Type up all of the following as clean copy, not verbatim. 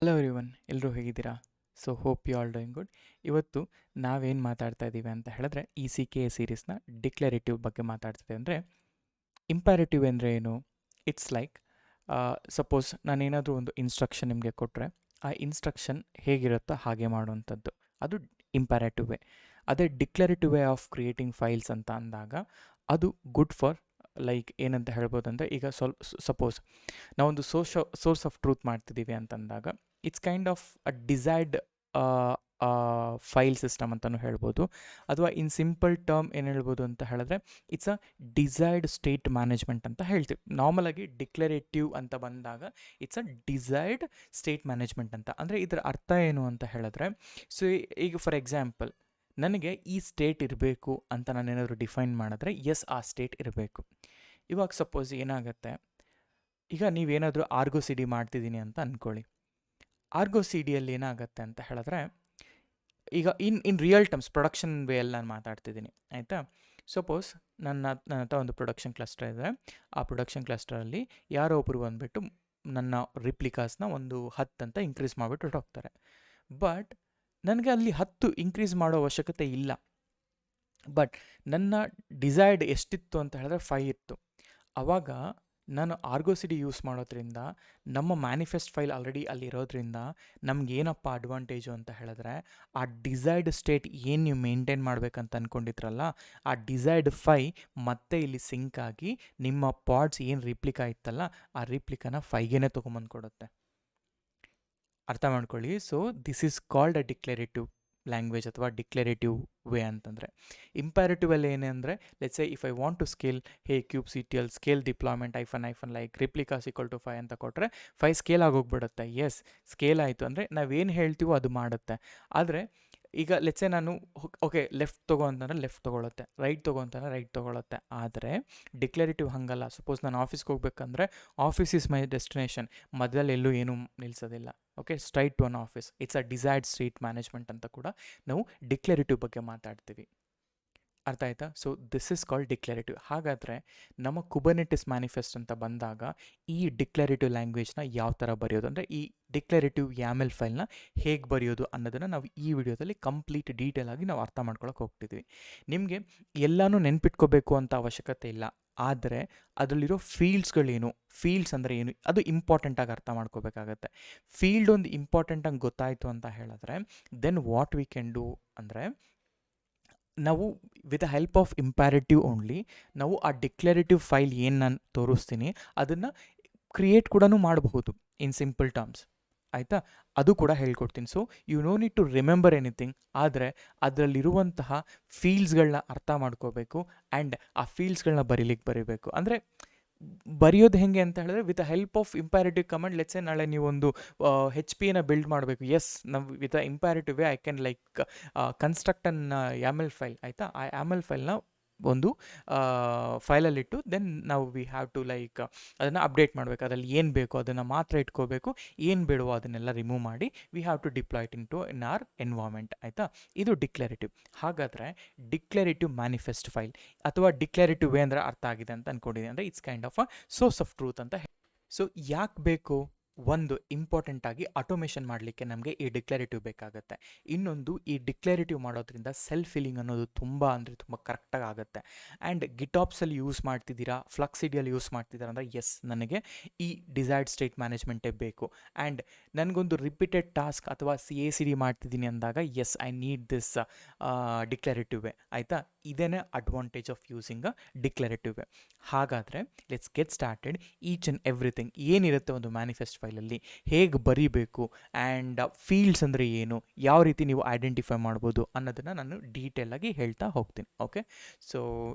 Hello everyone, ಎಲ್ಲರೂ ಹೇಗಿದ್ದೀರಾ? So hope you all doing good. ಇವತ್ತು ನಾವೇನು ಮಾತಾಡ್ತಾ ಇದ್ದೀವಿ ಅಂತ ಹೇಳಿದ್ರೆ ECK ಸೀರೀಸ್ನ ಡಿಕ್ಲರೇಟಿವ್ ಬಗ್ಗೆ ಮಾತಾಡ್ತಿದ್ದೆ. ಅಂದರೆ ಇಂಪ್ಯಾರೇಟಿವ್ ಅಂದರೆ ಏನು? ಇಟ್ಸ್ ಲೈಕ್ ಸಪೋಸ್ ನಾನೇನಾದರೂ ಒಂದು ಇನ್ಸ್ಟ್ರಕ್ಷನ್ ನಿಮಗೆ ಕೊಟ್ಟರೆ ಆ ಇನ್ಸ್ಟ್ರಕ್ಷನ್ ಹೇಗಿರುತ್ತೋ ಹಾಗೆ ಮಾಡುವಂಥದ್ದು, ಅದು ಇಂಪ್ಯಾರೇಟಿವ್ ವೇ. ಅದೇ declarative way of creating files ಅಂತ ಅಂದಾಗ ಅದು ಗುಡ್ ಫಾರ್ ಲೈಕ್ ಏನಂತ ಹೇಳ್ಬೋದು ಅಂದರೆ, ಈಗ ಸಪೋಸ್ ನಾವೊಂದು ಸೋರ್ಸ್ ಆಫ್ ಟ್ರೂತ್ ಮಾಡ್ತಿದ್ದೀವಿ ಅಂತಂದಾಗ it's kind of a desired file system ಅಂತಲೂ ಹೇಳ್ಬೋದು. ಅಥವಾ ಇನ್ ಸಿಂಪಲ್ ಟರ್ಮ್ ಏನು ಹೇಳ್ಬೋದು ಅಂತ ಹೇಳಿದ್ರೆ it's a desired state management ಅಂತ ಹೇಳ್ತೀವಿ. ನಾರ್ಮಲಾಗಿ ಡಿಕ್ಲರೇಟಿವ್ ಅಂತ ಬಂದಾಗ it's a desired state management ಅಂತ. ಅಂದರೆ ಇದರ ಅರ್ಥ ಏನು ಅಂತ ಹೇಳಿದ್ರೆ, ಸೊ ಈಗ ಫಾರ್ ಎಕ್ಸಾಂಪಲ್ ನನಗೆ ಈ ಸ್ಟೇಟ್ ಇರಬೇಕು ಅಂತ ನಾನೇನಾದರೂ ಡಿಫೈನ್ ಮಾಡಿದ್ರೆ ಎಸ್ ಆ ಸ್ಟೇಟ್ ಇರಬೇಕು. ಇವಾಗ ಸಪೋಸ್ ಏನಾಗುತ್ತೆ, ಈಗ ನೀವೇನಾದರೂ ಆರ್ಗೋ ಸಿ ಡಿ ಮಾಡ್ತಿದ್ದೀನಿ ಅಂತ ಅಂದ್ಕೊಳ್ಳಿ. ಆರ್ಗೋ ಸಿ ಡಿಯಲ್ಲಿ ಏನಾಗುತ್ತೆ ಅಂತ ಹೇಳಿದ್ರೆ, ಈಗ ಇನ್ ರಿಯಲ್ ಟರ್ಮ್ಸ್ ಪ್ರೊಡಕ್ಷನ್ ವೇಯಲ್ಲಿ ನಾನು ಮಾತಾಡ್ತಿದ್ದೀನಿ, ಆಯಿತಾ? ಸಪೋಸ್ ನನ್ನ ಹತ್ರ ಒಂದು ಪ್ರೊಡಕ್ಷನ್ ಕ್ಲಸ್ಟರ್ ಇದೆ. ಆ ಪ್ರೊಡಕ್ಷನ್ ಕ್ಲಸ್ಟರಲ್ಲಿ ಯಾರೋ ಒಬ್ಬರು ಬಂದುಬಿಟ್ಟು ನನ್ನ ರಿಪ್ಲಿಕಾಸ್ನ ಒಂದು 10 ಅಂತ ಇನ್ಕ್ರೀಸ್ ಮಾಡಿಬಿಟ್ಟು ಹೊರಟೋಗ್ತಾರೆ. ಬಟ್ ನನಗೆ ಅಲ್ಲಿ 10 ಇನ್ಕ್ರೀಸ್ ಮಾಡೋ ಅವಶ್ಯಕತೆ ಇಲ್ಲ. ಬಟ್ ನನ್ನ ಡಿಸೈರ್ಡ್ ಎಷ್ಟಿತ್ತು ಅಂತ ಹೇಳಿದ್ರೆ 5 ಇತ್ತು. ಆವಾಗ ನಾನು ಆರ್ಗೋ ಸಿ ಡಿ ಯೂಸ್ ಮಾಡೋದ್ರಿಂದ ನಮ್ಮ ಮ್ಯಾನಿಫೆಸ್ಟ್ ಫೈಲ್ ಆಲ್ರೆಡಿ ಅಲ್ಲಿರೋದ್ರಿಂದ ನಮಗೇನಪ್ಪ ಅಡ್ವಾಂಟೇಜು ಅಂತ ಹೇಳಿದ್ರೆ, ಆ ಡಿಸೈರ್ಡ್ ಸ್ಟೇಟ್ ಏನು ನೀವು ಮೇಂಟೈನ್ ಮಾಡಬೇಕಂತ ಅಂದ್ಕೊಂಡಿದ್ರಲ್ಲ, ಆ ಡಿಸೈರ್ಡ್ ಮತ್ತೆ ಇಲ್ಲಿ ಸಿಂಕ್ ಆಗಿ ನಿಮ್ಮ ಪಾಡ್ಸ್ ಏನು ರಿಪ್ಲಿಕಾ ಇತ್ತಲ್ಲ ಆ ರಿಪ್ಲಿಕಾನ 5ಗೆ ತೊಗೊಂಬಂದು ಕೊಡುತ್ತೆ. ಅರ್ಥ ಮಾಡ್ಕೊಳ್ಳಿ. So this is called a declarative language ಅಥವಾ ಡಿಕ್ಲರೇಟಿವ್ ವೇ ಅಂತಂದರೆ. ಇಂಪ್ಯಾರೇಟಿವಲ್ಲಿ ಏನೇ ಅಂದರೆ, let's say if I want to scale kubectl scale deployment hyphen like replicas equal to 5 ಅಂತ ಕೊಟ್ಟರೆ 5 ಸ್ಕೇಲ್ ಆಗೋಗ್ಬಿಡುತ್ತೆ. ಎಸ್, ಸ್ಕೇಲ್ ಆಯಿತು ಅಂದರೆ ನಾವೇನು ಹೇಳ್ತೀವೋ ಅದು ಮಾಡುತ್ತೆ. ಆದರೆ ಈಗ ಲೆಟ್ಸೆ ನಾನು ಓಕೆ ಲೆಫ್ಟ್ ತೊಗೋ ಅಂತಂದರೆ ಲೆಫ್ಟ್ ತೊಗೊಳುತ್ತೆ, ರೈಟ್ ತೊಗೋ ಅಂತಂದರೆ ರೈಟ್ ತೊಗೊಳುತ್ತೆ. ಆದರೆ ಡಿಕ್ಲರೇಟಿವ್ ಹಾಗಲ್ಲ. ಸಪೋಸ್ ನಾನು ಆಫೀಸ್ಗೆ ಹೋಗ್ಬೇಕಂದ್ರೆ ಆಫೀಸ್ ಈಸ್ ಮೈ ಡೆಸ್ಟಿನೇಷನ್, ಮಧ್ಯದಲ್ಲಿ ಎಲ್ಲೂ ಏನೂ ನಿಲ್ಲಿಸೋದಿಲ್ಲ. Okay, straight to an office. It's a desired state management ಅಂತ ಕೂಡ ನಾವು ಡಿಕ್ಲರೇಟಿವ್ ಬಗ್ಗೆ ಮಾತಾಡ್ತೀವಿ. ಅರ್ಥ ಆಯ್ತಾ? So this is called declarative. ಹಾಗಾದರೆ ನಮ್ಮ ಕುಬರ್ನೆಟಿಸ್ ಮ್ಯಾನಿಫೆಸ್ಟ್ ಅಂತ ಬಂದಾಗ ಈ ಡಿಕ್ಲರೇಟಿವ್ ಲ್ಯಾಂಗ್ವೇಜ್ನ ಯಾವ ಥರ ಬರೆಯೋದು, ಅಂದರೆ ಈ ಡಿಕ್ಲರೇಟಿವ್ YAML ಫೈಲ್ನ ಹೇಗೆ ಬರೆಯೋದು ಅನ್ನೋದನ್ನು ನಾವು ಈ ವಿಡಿಯೋದಲ್ಲಿ ಕಂಪ್ಲೀಟ್ ಡೀಟೇಲ್ ಆಗಿ ನಾವು ಅರ್ಥ ಮಾಡ್ಕೊಳಕ್ಕೆ ಹೋಗ್ತಿದ್ವಿ. ನಿಮಗೆ ಎಲ್ಲನೂ ನೆನ್ಪಿಟ್ಕೋಬೇಕು ಅಂತ ಅವಶ್ಯಕತೆ ಇಲ್ಲ. ಆದರೆ ಅದರಲ್ಲಿರೋ ಫೀಲ್ಡ್ಸ್ಗಳೇನು, ಫೀಲ್ಡ್ಸ್ ಅಂದರೆ ಏನು, ಅದು ಇಂಪಾರ್ಟೆಂಟಾಗಿ ಅರ್ಥ ಮಾಡ್ಕೋಬೇಕಾಗತ್ತೆ. ಫೀಲ್ಡ್ ಒಂದು ಇಂಪಾರ್ಟೆಂಟಾಗಿ ಗೊತ್ತಾಯಿತು ಅಂತ ಹೇಳಿದ್ರೆ then what we can do ಅಂದರೆ, ನಾವು with the help of imperative only ನಾವು ಆ ಡಿಕ್ಲರೇಟಿವ್ ಫೈಲ್ ಏನು ನಾನು ತೋರಿಸ್ತೀನಿ ಅದನ್ನು ಕ್ರಿಯೇಟ್ ಕೂಡ ಮಾಡಬಹುದು ಇನ್ ಸಿಂಪಲ್ ಟರ್ಮ್ಸ್. ಆಯಿತಾ? ಅದು ಕೂಡ ಹೇಳ್ಕೊಡ್ತೀನಿ. So you no need to remember anything. ಆದರೆ ಅದರಲ್ಲಿರುವಂತಹ ಫೀಲ್ಡ್ಸ್ಗಳನ್ನ ಅರ್ಥ ಮಾಡ್ಕೋಬೇಕು ಆ್ಯಂಡ್ ಆ ಫೀಲ್ಡ್ಸ್ಗಳನ್ನ ಬರೀಬೇಕು. ಅಂದರೆ ಬರೆಯೋದು ಹೇಗೆ ಅಂತ ಹೇಳಿದ್ರೆ, with the help of imperative command. Let's say ನಾಳೆ ನೀವೊಂದು HP ಬಿಲ್ಡ್ ಮಾಡಬೇಕು. ಎಸ್, ನಾವು with the imperative way I can like construct an YAML file. ಆಯಿತಾ? ಆ YAML ಫೈಲ್ನ ಒಂದು ಫೈಲಲ್ಲಿಟ್ಟು ದೆನ್ ನಾವು ವಿ ಹ್ಯಾವ್ ಟು ಲೈಕ್ ಅದನ್ನು ಅಪ್ಡೇಟ್ ಮಾಡಬೇಕು. ಅದರಲ್ಲಿ ಏನು ಬೇಕೋ ಅದನ್ನು ಮಾತ್ರ ಇಟ್ಕೋಬೇಕು, ಏನು ಬೇಡವೋ ಅದನ್ನೆಲ್ಲ ರಿಮೂವ್ ಮಾಡಿ we have to deploy it in our environment. ಆಯಿತಾ? ಇದು ಡಿಕ್ಲರೇಟಿವ್. ಹಾಗಾದರೆ ಡಿಕ್ಲರೇಟಿವ್ ಮ್ಯಾನಿಫೆಸ್ಟ್ ಫೈಲ್ ಅಥವಾ ಡಿಕ್ಲರೇಟಿವ್ ವೇ ಅಂದರೆ ಅರ್ಥ ಆಗಿದೆ ಅಂತ ಅಂದ್ಕೊಂಡಿದ್ದೀನಿ. ಅಂದರೆ it's kind of a source of truth ಅಂತ. ಸೊ ಯಾಕೆ ಬೇಕು? ಒಂದು ಇಂಪಾರ್ಟೆಂಟಾಗಿ ಆಟೋಮೇಷನ್ ಮಾಡಲಿಕ್ಕೆ ನಮಗೆ ಈ ಡಿಕ್ಲರೇಟಿವ್ ಬೇಕಾಗುತ್ತೆ. ಇನ್ನೊಂದು, ಈ ಡಿಕ್ಲರೇಟಿವ್ ಮಾಡೋದ್ರಿಂದ ಸೆಲ್ಫ್ ಫಿಲ್ಲಿಂಗ್ ಅನ್ನೋದು ತುಂಬ ಅಂದರೆ ತುಂಬ ಕರೆಕ್ಟಾಗಿ ಆಗುತ್ತೆ. ಆ್ಯಂಡ್ ಗಿಟಾಪ್ಸಲ್ಲಿ ಯೂಸ್ ಮಾಡ್ತಿದ್ದೀರಾ, ಫ್ಲಕ್ಸಿಡಿಯಲ್ಲಿ ಯೂಸ್ ಮಾಡ್ತಿದ್ದೀರಾ ಅಂದರೆ ಎಸ್, ನನಗೆ ಈ ಡಿಸೈರ್ಡ್ ಸ್ಟೇಟ್ ಮ್ಯಾನೇಜ್ಮೆಂಟೇ ಬೇಕು. ಆ್ಯಂಡ್ ನನಗೊಂದು ರಿಪೀಟೆಡ್ ಟಾಸ್ಕ್ ಅಥವಾ CI/CD ಮಾಡ್ತಿದ್ದೀನಿ ಅಂದಾಗ yes, I need this declarative way. ಆಯಿತಾ? ಇದೇನೇ advantage of using a declarative way. ಹಾಗಾದರೆ let's get started. Each and everything ಏನಿರುತ್ತೆ ಒಂದು ಮ್ಯಾನಿಫೆಸ್ಟ್ ಫೈಲಲ್ಲಿ, ಹೇಗೆ ಬರೀಬೇಕು ಆ್ಯಂಡ್ ಫೀಲ್ಡ್ಸ್ ಅಂದರೆ ಏನು, ಯಾವ ರೀತಿ ನೀವು ಐಡೆಂಟಿಫೈ ಮಾಡ್ಬೋದು ಅನ್ನೋದನ್ನು ನಾನು ಡೀಟೇಲಾಗಿ ಹೇಳ್ತಾ ಹೋಗ್ತೀನಿ. Okay, so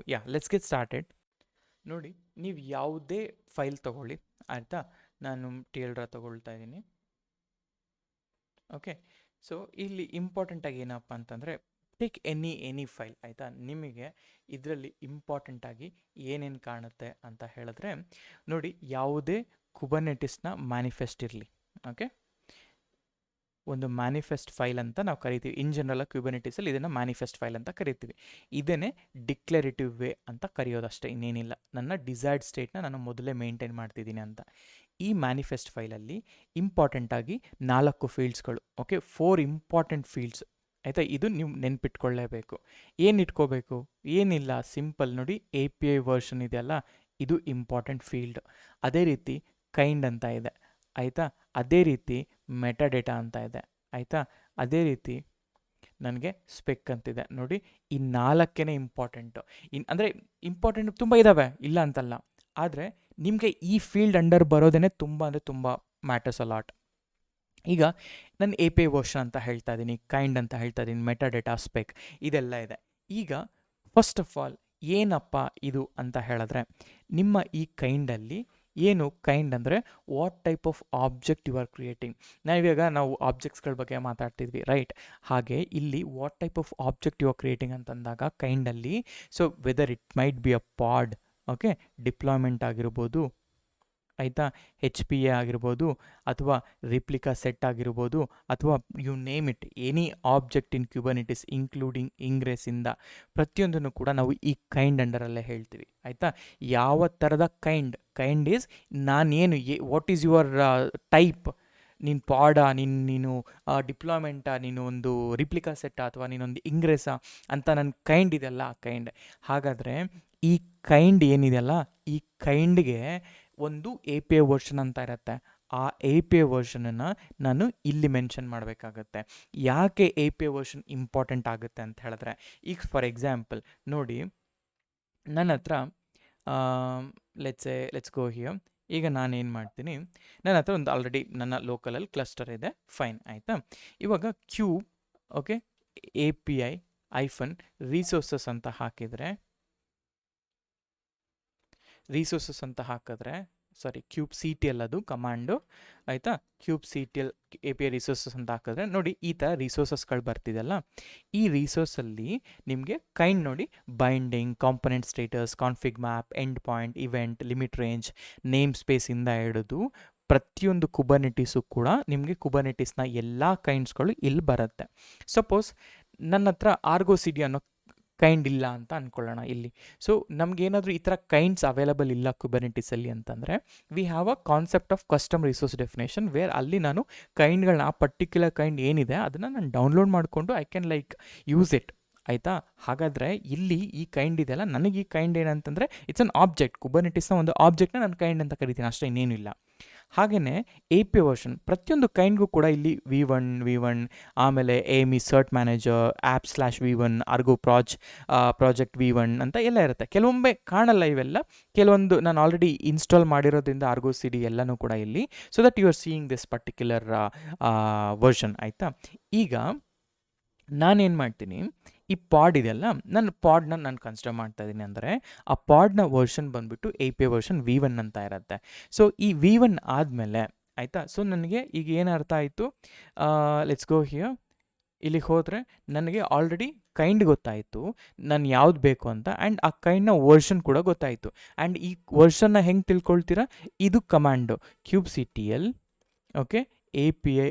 let's get started. ನೋಡಿ, ನೀವು ಯಾವುದೇ ಫೈಲ್ ತೊಗೊಳ್ಳಿ, ಆಯಿತಾ? ನಾನು TLDRA ತೊಗೊಳ್ತಾ ಇದ್ದೀನಿ. ಓಕೆ, ಸೊ ಇಲ್ಲಿ ಇಂಪಾರ್ಟೆಂಟಾಗಿ ಏನಪ್ಪ ಅಂತಂದರೆ, ಟೇಕ್ ಎನಿ ಫೈಲ್. ಆಯಿತಾ? ನಿಮಗೆ ಇದರಲ್ಲಿ ಇಂಪಾರ್ಟೆಂಟಾಗಿ ಏನೇನು ಕಾಣುತ್ತೆ ಅಂತ ಹೇಳಿದ್ರೆ, ನೋಡಿ, ಯಾವುದೇ ಕುಬರ್ನೆಟಿಸ್ನ ಮ್ಯಾನಿಫೆಸ್ಟ್ ಇರಲಿ. ಓಕೆ, ಒಂದು ಮ್ಯಾನಿಫೆಸ್ಟ್ ಫೈಲ್ ಅಂತ ನಾವು ಕರಿತೀವಿ. ಇನ್ ಜನರಲ್ ಕ್ಯೂಬರ್ನೆಟಿಸಲ್ಲಿ ಇದನ್ನು ಮ್ಯಾನಿಫೆಸ್ಟ್ ಫೈಲ್ ಅಂತ ಕರಿತೀವಿ. ಇದನ್ನೇ ಡಿಕ್ಲರೇಟಿವ್ ವೇ ಅಂತ ಕರೆಯೋದಷ್ಟೇ, ಇನ್ನೇನಿಲ್ಲ. ನನ್ನ ಡಿಸೈರ್ಡ್ ಸ್ಟೇಟ್ನ ನಾನು ಮೊದಲೇ ಮೇಂಟೈನ್ ಮಾಡ್ತಿದ್ದೀನಿ ಅಂತ. ಈ ಮ್ಯಾನಿಫೆಸ್ಟ್ ಫೈಲಲ್ಲಿ ಇಂಪಾರ್ಟೆಂಟಾಗಿ 4 ಫೀಲ್ಡ್ಸ್ಗಳು, ಓಕೆ, 4 ಇಂಪಾರ್ಟೆಂಟ್ ಫೀಲ್ಡ್ಸ್, ಆಯಿತಾ. ಇದು ನೀವು ನೆನ್ಪಿಟ್ಕೊಳ್ಳೇಬೇಕು. ಏನು ಇಟ್ಕೋಬೇಕು? ಏನಿಲ್ಲ, ಸಿಂಪಲ್ ನೋಡಿ, API ವರ್ಷನ್ ಇದೆಯಲ್ಲ, ಇದು ಇಂಪಾರ್ಟೆಂಟ್ ಫೀಲ್ಡ್. ಅದೇ ರೀತಿ ಕೈಂಡ್ ಅಂತ ಇದೆ, ಆಯಿತಾ. ಅದೇ ರೀತಿ ಮೆಟಾಡೇಟಾ ಅಂತ ಇದೆ, ಆಯಿತಾ. ಅದೇ ರೀತಿ ನನಗೆ ಸ್ಪೆಕ್ ಅಂತಿದೆ ನೋಡಿ. ಈ 4 ಇಂಪಾರ್ಟೆಂಟು. ಅಂದರೆ ಇಂಪಾರ್ಟೆಂಟ್ ತುಂಬ ಇದ್ದಾವೆ, ಇಲ್ಲ ಅಂತಲ್ಲ, ಆದರೆ ನಿಮಗೆ ಈ ಫೀಲ್ಡ್ ಅಂಡರ್ ಬರೋದೇ ತುಂಬ ಅಂದರೆ ತುಂಬ ಮ್ಯಾಟರ್ಸ್ ಅ ಲಾಟ್. ಈಗ ನಾನು API ವರ್ಷನ್ ಅಂತ ಹೇಳ್ತಾ ಇದ್ದೀನಿ, ಕೈಂಡ್ ಅಂತ ಹೇಳ್ತಾ ಇದ್ದೀನಿ, ಮೆಟಾಡೇಟಾ, ಸ್ಪೆಕ್, ಇದೆಲ್ಲ ಇದೆ. ಈಗ ಫಸ್ಟ್ ಆಫ್ ಆಲ್ ಏನಪ್ಪ ಇದು ಅಂತ ಹೇಳಿದ್ರೆ, ನಿಮ್ಮ ಈ ಕೈಂಡಲ್ಲಿ ಏನು ಕೈಂಡ್ ಅಂದರೆ what type of object you are creating. ನಾವು ಆಬ್ಜೆಕ್ಟ್ಸ್ಗಳ ಬಗ್ಗೆ ಮಾತಾಡ್ತಿದ್ವಿ, ರೈಟ್? ಹಾಗೆ ಇಲ್ಲಿ what type of object you are creating ಅಂತಂದಾಗ ಕೈಂಡಲ್ಲಿ, so whether it might be a pod, okay, deployment ಆಗಿರ್ಬೋದು, ಆಯಿತಾ, HPA ಆಗಿರ್ಬೋದು, ಅಥವಾ ರಿಪ್ಲಿಕಾ ಸೆಟ್ ಆಗಿರ್ಬೋದು, ಅಥವಾ you name it, any object in Kubernetes including ಇಂಗ್ರೆಸ್ಸಿಂದ ಪ್ರತಿಯೊಂದನ್ನು ಕೂಡ ನಾವು ಈ ಕೈಂಡ್ ಅಂಡರಲ್ಲೇ ಹೇಳ್ತೀವಿ, ಆಯಿತಾ. ಯಾವ ಥರದ ಕೈಂಡ್ ಈಸ್, ನಾನೇನು, ವಾಟ್ ಈಸ್ ಯುವರ್ ಟೈಪ್, ನೀನು ಪಾಡಾ, ನೀನು ಡಿಪ್ಲಾಯ್ಮೆಂಟಾ, ನೀನು ಒಂದು ರಿಪ್ಲಿಕಾ ಸೆಟ್ಟಾ, ಅಥವಾ ನೀನೊಂದು ಇಂಗ್ರೆಸ್ಸಾ ಅಂತ ನನ್ನ ಕೈಂಡ್ ಇದೆಯಲ್ಲ, ಆ ಕೈಂಡ್. ಹಾಗಾದರೆ ಈ ಕೈಂಡ್ ಏನಿದೆಯಲ್ಲ, ಈ ಕೈಂಡ್ಗೆ ಒಂದು API ವರ್ಷನ್ ಅಂತ ಇರುತ್ತೆ. ಆ API ವರ್ಷನನ್ನು ನಾನು ಇಲ್ಲಿ ಮೆನ್ಷನ್ ಮಾಡಬೇಕಾಗತ್ತೆ. ಯಾಕೆ API ವರ್ಷನ್ ಇಂಪಾರ್ಟೆಂಟ್ ಆಗುತ್ತೆ ಅಂತ ಹೇಳಿದ್ರೆ, ಈಗ ಫಾರ್ ಎಕ್ಸಾಂಪಲ್ ನೋಡಿ, ನನ್ನ ಹತ್ರ ಲೆಟ್ಸ್ ಗೋ ಹಿಯರ್. ಈಗ ನಾನೇನು ಮಾಡ್ತೀನಿ, ನನ್ನ ಹತ್ರ ಒಂದು ಆಲ್ರೆಡಿ ನನ್ನ ಲೋಕಲಲ್ಲಿ ಕ್ಲಸ್ಟರ್ ಇದೆ, ಫೈನ್, ಆಯಿತಾ. ಇವಾಗ ಕ್ಯೂಬ್, ಓಕೆ, API -resources ಅಂತ ಹಾಕಿದರೆ, ಸಾರಿ, kubectl ಅದು ಕಮಾಂಡು, ಆಯಿತಾ. kubectl API ರಿಸೋರ್ಸಸ್ ಅಂತ ಹಾಕಿದ್ರೆ ನೋಡಿ, ಈ ಥರ ರಿಸೋರ್ಸಸ್ಗಳು ಬರ್ತಿದೆಯಲ್ಲ, ಈ ರಿಸೋರ್ಸಲ್ಲಿ ನಿಮಗೆ ಕೈಂಡ್ ನೋಡಿ, binding, component status, config map, end point, event, limit range, name ಸ್ಪೇಸಿಂದ ಹಿಡಿದು ಪ್ರತಿಯೊಂದು ಕುಬರ್ನೆಟಿಸು ಕೂಡ ನಿಮಗೆ ಕುಬರ್ನೆಟಿಸ್ನ ಎಲ್ಲ ಕೈಂಡ್ಸ್ಗಳು ಇಲ್ಲಿ ಬರುತ್ತೆ. ಸಪೋಸ್ ನನ್ನ ಹತ್ರ ಆರ್ಗೋ CD ಅನ್ನೋ ಕೈಂಡ್ ಇಲ್ಲ ಅಂತ ಅಂದ್ಕೊಳ್ಳೋಣ ಇಲ್ಲಿ. ಸೊ ನಮಗೇನಾದರೂ ಈ ಥರ ಕೈಂಡ್ಸ್ ಅವೈಲಬಲ್ ಇಲ್ಲ ಕುಬರ್ನೆಟಿಸಲ್ಲಿ ಅಂತಂದರೆ, we have a concept of custom resource definition, where ಅಲ್ಲಿ ನಾನು ಕೈಂಡ್ಗಳನ್ನ, ಆ ಪರ್ಟಿಕ್ಯುಲರ್ ಕೈಂಡ್ ಏನಿದೆ ಅದನ್ನು ನಾನು ಡೌನ್ಲೋಡ್ ಮಾಡಿಕೊಂಡು ಐ ಕ್ಯಾನ್ ಯೂಸ್ ಇಟ್, ಆಯಿತಾ. ಹಾಗಾದರೆ ಇಲ್ಲಿ ಈ ಕೈಂಡ್ ಇದೆಯಲ್ಲ, ನನಗೆ ಈ ಕೈಂಡ್ ಏನಂತಂದರೆ ಇಟ್ಸ್ ಅನ್ ಆಬ್ಜೆಕ್ಟ್, ಕುಬರ್ನೆಟಿಸ್ನ ಒಂದು ಆಬ್ಜೆಕ್ಟ್ನ ನಾನು ಕೈಂಡ್ ಅಂತ ಕರಿತೀನಿ, ಅಷ್ಟೇ, ಇನ್ನೇನು ಇಲ್ಲ. ಹಾಗೆಯೇ API ವರ್ಷನ್ ಪ್ರತಿಯೊಂದು ಕೈಂಡ್ಗೂ ಕೂಡ ಇಲ್ಲಿ V1, ಆಮೇಲೆ AMI shirt manager, app/V1, ಆರ್ಗೋ project V1 ಅಂತ ಎಲ್ಲ ಇರುತ್ತೆ. ಕೆಲವೊಮ್ಮೆ ಕಾಣಲ್ಲ ಇವೆಲ್ಲ, ಕೆಲವೊಂದು ನಾನು ಆಲ್ರೆಡಿ ಇನ್ಸ್ಟಾಲ್ ಮಾಡಿರೋದ್ರಿಂದ ಆರ್ಗೋ CD ಎಲ್ಲನೂ ಕೂಡ ಇಲ್ಲಿ, so that you are seeing this particular version, ಆಯಿತಾ. ಈಗ ನಾನೇನು ಮಾಡ್ತೀನಿ, ಈ ಪಾಡ್ ಇದೆಯಲ್ಲ, ನನ್ನ ಪಾಡ್ನ ನಾನು ಕನ್ಸಿಡರ್ ಮಾಡ್ತಾ ಇದ್ದೀನಿ ಅಂದರೆ, ಆ ಪಾಡ್ನ ವರ್ಷನ್ ಬಂದುಬಿಟ್ಟು API ವರ್ಷನ್ V1 ಅಂತ ಇರುತ್ತೆ. ಸೊ ಈ V1 ಆದಮೇಲೆ, ಆಯಿತಾ, ಸೊ ನನಗೆ ಈಗ ಏನು ಅರ್ಥ ಆಯಿತು, ಲೆಟ್ಸ್ ಗೋ ಹಿಯರ್. ಇಲ್ಲಿಗೆ ಹೋದರೆ ನನಗೆ ಆಲ್ರೆಡಿ ಕೈಂಡ್ ಗೊತ್ತಾಯಿತು, ನಾನು ಯಾವ್ದು ಬೇಕು ಅಂತ, ಆ್ಯಂಡ್ ಆ ಕೈಂಡ್ನ ವರ್ಷನ್ ಕೂಡ ಗೊತ್ತಾಯಿತು. ಆ್ಯಂಡ್ ಈ ವರ್ಷನ್ನ ಹೆಂಗೆ ತಿಳ್ಕೊಳ್ತೀರಾ, ಇದು command kubectl, okay, API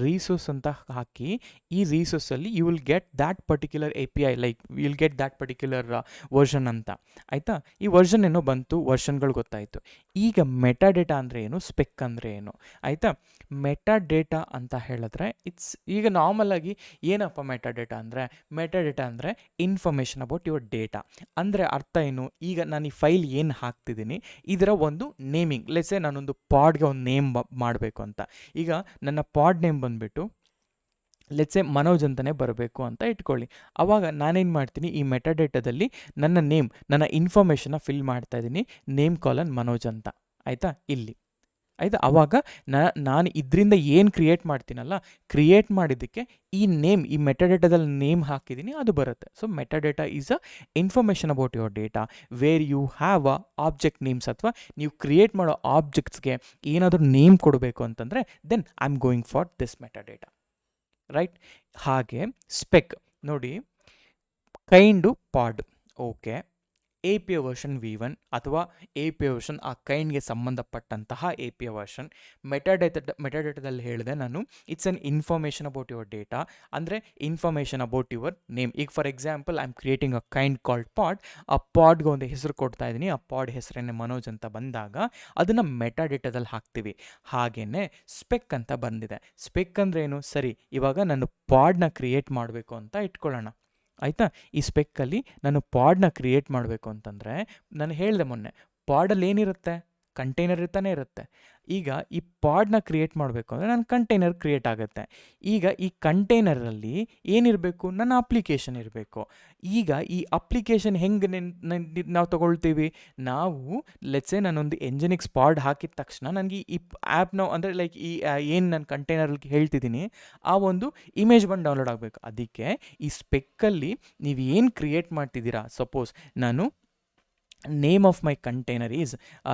-resource ಅಂತ ಹಾಕಿ, ಈ ರಿಸೋರ್ಸಲ್ಲಿ you will get that particular API, you will get that particular version ಅಂತ, ಆಯಿತಾ. ಈ ವರ್ಷನ್ ಏನೋ ಬಂತು, ವರ್ಷನ್ಗಳು ಗೊತ್ತಾಯಿತು. ಈಗ ಮೆಟಾಡೇಟಾ ಅಂದರೆ ಏನು, ಸ್ಪೆಕ್ ಅಂದರೆ ಏನು, ಆಯಿತಾ. ಮೆಟಾಡೇಟಾ ಅಂತ ಹೇಳಿದ್ರೆ ಈಗ ನಾರ್ಮಲ್ ಆಗಿ ಏನಪ್ಪ ಮೆಟಾಡೇಟಾ ಅಂದರೆ ಇನ್ಫಾರ್ಮೇಷನ್ ಅಬೌಟ್ ಯುವರ್ ಡೇಟಾ. ಅಂದರೆ ಅರ್ಥ ಏನು, ಈಗ ನಾನು ಈ ಫೈಲ್ ಏನು ಹಾಕ್ತಿದ್ದೀನಿ ಇದರ ಒಂದು ನೇಮಿಂಗ್, ಲೆಟ್ಸ್ ಸೇ ನಾನೊಂದು ಪಾಡ್ಗೆ ಒಂದು ನೇಮ್ ಮಾಡಬೇಕು ಅಂತ. ಈಗ ನನ್ನ ಪಾಡ್ ನೇಮ್ ಬಂದುಬಿಟ್ಟು ಲೆಟ್ಸ್ ಸೇ ಮನೋಜ್ ಅಂತಲೇ ಬರಬೇಕು ಅಂತ ಇಟ್ಕೊಳ್ಳಿ. ಆವಾಗ ನಾನೇನು ಮಾಡ್ತೀನಿ, ಈ ಮೆಟಾಡೇಟಾದಲ್ಲಿ ನನ್ನ ಇನ್ಫಾರ್ಮೇಷನ್ನ ಫಿಲ್ ಮಾಡ್ತಾ ಇದ್ದೀನಿ, ನೇಮ್ ಕಾಲನ್ ಮನೋಜ್ ಅಂತ, ಆಯಿತಾ, ಇಲ್ಲಿ, ಆಯಿತಾ. ಆವಾಗ ನಾನು ಇದರಿಂದ ಏನು ಕ್ರಿಯೇಟ್ ಮಾಡ್ತೀನಲ್ಲ, ಕ್ರಿಯೇಟ್ ಮಾಡಿದ್ದಕ್ಕೆ ಈ ಮೆಟಾಡೇಟಾದಲ್ಲಿ ನೇಮ್ ಹಾಕಿದ್ದೀನಿ, ಅದು ಬರುತ್ತೆ. So metadata is a information about your data, where you have a object names, ಅಥವಾ ನೀವು ಕ್ರಿಯೇಟ್ ಮಾಡೋ ಆಬ್ಜೆಕ್ಟ್ಸ್ಗೆ ಏನಾದರೂ ನೇಮ್ ಕೊಡಬೇಕು ಅಂತಂದರೆ, then I am going for this metadata, right. ಹಾಗೆ ಸ್ಪೆಕ್ ನೋಡಿ, kind pod, okay, API version V1 ಅಥವಾ API ವರ್ಷನ್ ಆ ಕೈಂಡ್ಗೆ ಸಂಬಂಧಪಟ್ಟಂತಹ API ವರ್ಷನ್. ಮೆಟಾಡೇಟಾದಲ್ಲಿ ಹೇಳಿದೆ ನಾನು, it's an information about your data, ಅಂದರೆ ಇನ್ಫಾರ್ಮೇಷನ್ ಅಬೌಟ್ ಯುವರ್ ನೇಮ್. ಈಗ for example I am creating a kind called pod. ಆ ಪಾಡ್ಗೆ ಒಂದು ಹೆಸರು ಕೊಡ್ತಾ ಇದ್ದೀನಿ, ಆ ಪಾಡ್ ಹೆಸರೇನೆ ಮನೋಜ್ ಅಂತ ಬಂದಾಗ ಅದನ್ನು ಮೆಟಾಡೇಟಾದಲ್ಲಿ ಹಾಕ್ತೀವಿ. ಹಾಗೆಯೇ ಸ್ಪೆಕ್ ಅಂತ ಬಂದಿದೆ. ಸ್ಪೆಕ್ ಅಂದ್ರೆ ಏನು? ಸರಿ, ಇವಾಗ ನಾನು ಪಾಡ್ನ ಕ್ರಿಯೇಟ್ ಮಾಡಬೇಕು ಅಂತ ಇಟ್ಕೊಳ್ಳೋಣ, ಆಯಿತಾ. ಈ ಸ್ಪೆಕ್ಕಲ್ಲಿ ನಾನು ಪಾಡ್ನ ಕ್ರಿಯೇಟ್ ಮಾಡಬೇಕು ಅಂತಂದರೆ, ನಾನು ಹೇಳಿದೆ ಮೊನ್ನೆ, ಪಾಡಲ್ಲಿ ಏನಿರುತ್ತೆ? ಕಂಟೈನರ್ ಇರ್ತಾನೆ ಇರುತ್ತೆ. ಈಗ ಈ ಪಾಡ್ನ ಕ್ರಿಯೇಟ್ ಮಾಡಬೇಕು ಅಂದರೆ ನನ್ನ ಕಂಟೈನರ್ ಕ್ರಿಯೇಟ್ ಆಗುತ್ತೆ. ಈಗ ಈ ಕಂಟೈನರಲ್ಲಿ ಏನಿರಬೇಕು? ನನ್ನ ಅಪ್ಲಿಕೇಶನ್ ಇರಬೇಕು. ಈಗ ಈ ಅಪ್ಲಿಕೇಶನ್ ಹೆಂಗೆ ನಾವು ತಗೊಳ್ತೀವಿ? ನಾವು ಲೆಟ್ಸೆ ನಾನೊಂದು ಎಂಜಿನಿಕ್ಸ್ ಪಾಡ್ ಹಾಕಿದ ತಕ್ಷಣ ನನಗೆ ಈ ಆ್ಯಪ್ನ ಅಂದರೆ ಲೈಕ್ ಈ ಏನು ನಾನು ಕಂಟೈನರ್ಗೆ ಹೇಳ್ತಿದ್ದೀನಿ ಆ ಒಂದು ಇಮೇಜ್ ಬಂದು ಡೌನ್ಲೋಡ್ ಆಗಬೇಕು. ಅದಕ್ಕೆ ಈ ಸ್ಪೆಕ್ಕಲ್ಲಿ ನೀವು ಏನು ಕ್ರಿಯೇಟ್ ಮಾಡ್ತಿದ್ದೀರಾ, ಸಪೋಸ್ ನಾನು name of my container is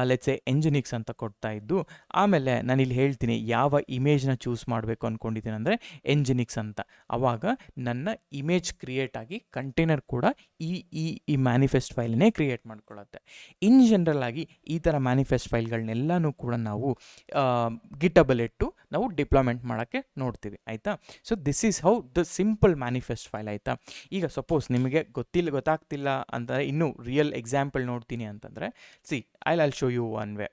let's a nginx ಅಂತ ಕೊಡ್ತಾ ಇದ್ದು, ಆಮೇಲೆ ನಾನು ಇಲ್ಲಿ ಹೇಳ್ತೀನಿ ಯಾವ ಇಮೇಜ್ನ ಚೂಸ್ ಮಾಡಬೇಕು ಅಂದ್ಕೊಂಡಿದ್ದೀನಿ ಅಂದರೆ ಎಂಜಿನಿಕ್ಸ್ ಅಂತ. ಆವಾಗ ನನ್ನ ಇಮೇಜ್ ಕ್ರಿಯೇಟ್ ಆಗಿ ಕಂಟೈನರ್ ಕೂಡ ಈ ಈ ಈ ಮ್ಯಾನಿಫೆಸ್ಟ್ ಫೈಲ್ನೇ ಕ್ರಿಯೇಟ್ ಮಾಡ್ಕೊಳ್ಳುತ್ತೆ. ಇನ್ ಜನರಲ್ ಆಗಿ ಈ ಥರ ಮ್ಯಾನಿಫೆಸ್ಟ್ ಫೈಲ್ಗಳನ್ನೆಲ್ಲನೂ ಕೂಡ ನಾವು ಗಿಟಬಲ್ ಇಟ್ಟು ನಾವು ಡಿಪ್ಲಾಯ್ಮೆಂಟ್ ಮಾಡೋಕ್ಕೆ ನೋಡ್ತೀವಿ, ಆಯಿತಾ. So this is how the simple manifest file, ಆಯಿತಾ. ಈಗ ಸಪೋಸ್ ನಿಮಗೆ ಗೊತ್ತಾಗ್ತಿಲ್ಲ ಅಂದರೆ ಇನ್ನೂ ರಿಯಲ್ ಎಕ್ಸಾಂಪಲ್ ನೋಡ್ತೀನಿ ಅಂತಂದರೆ, I show you one way.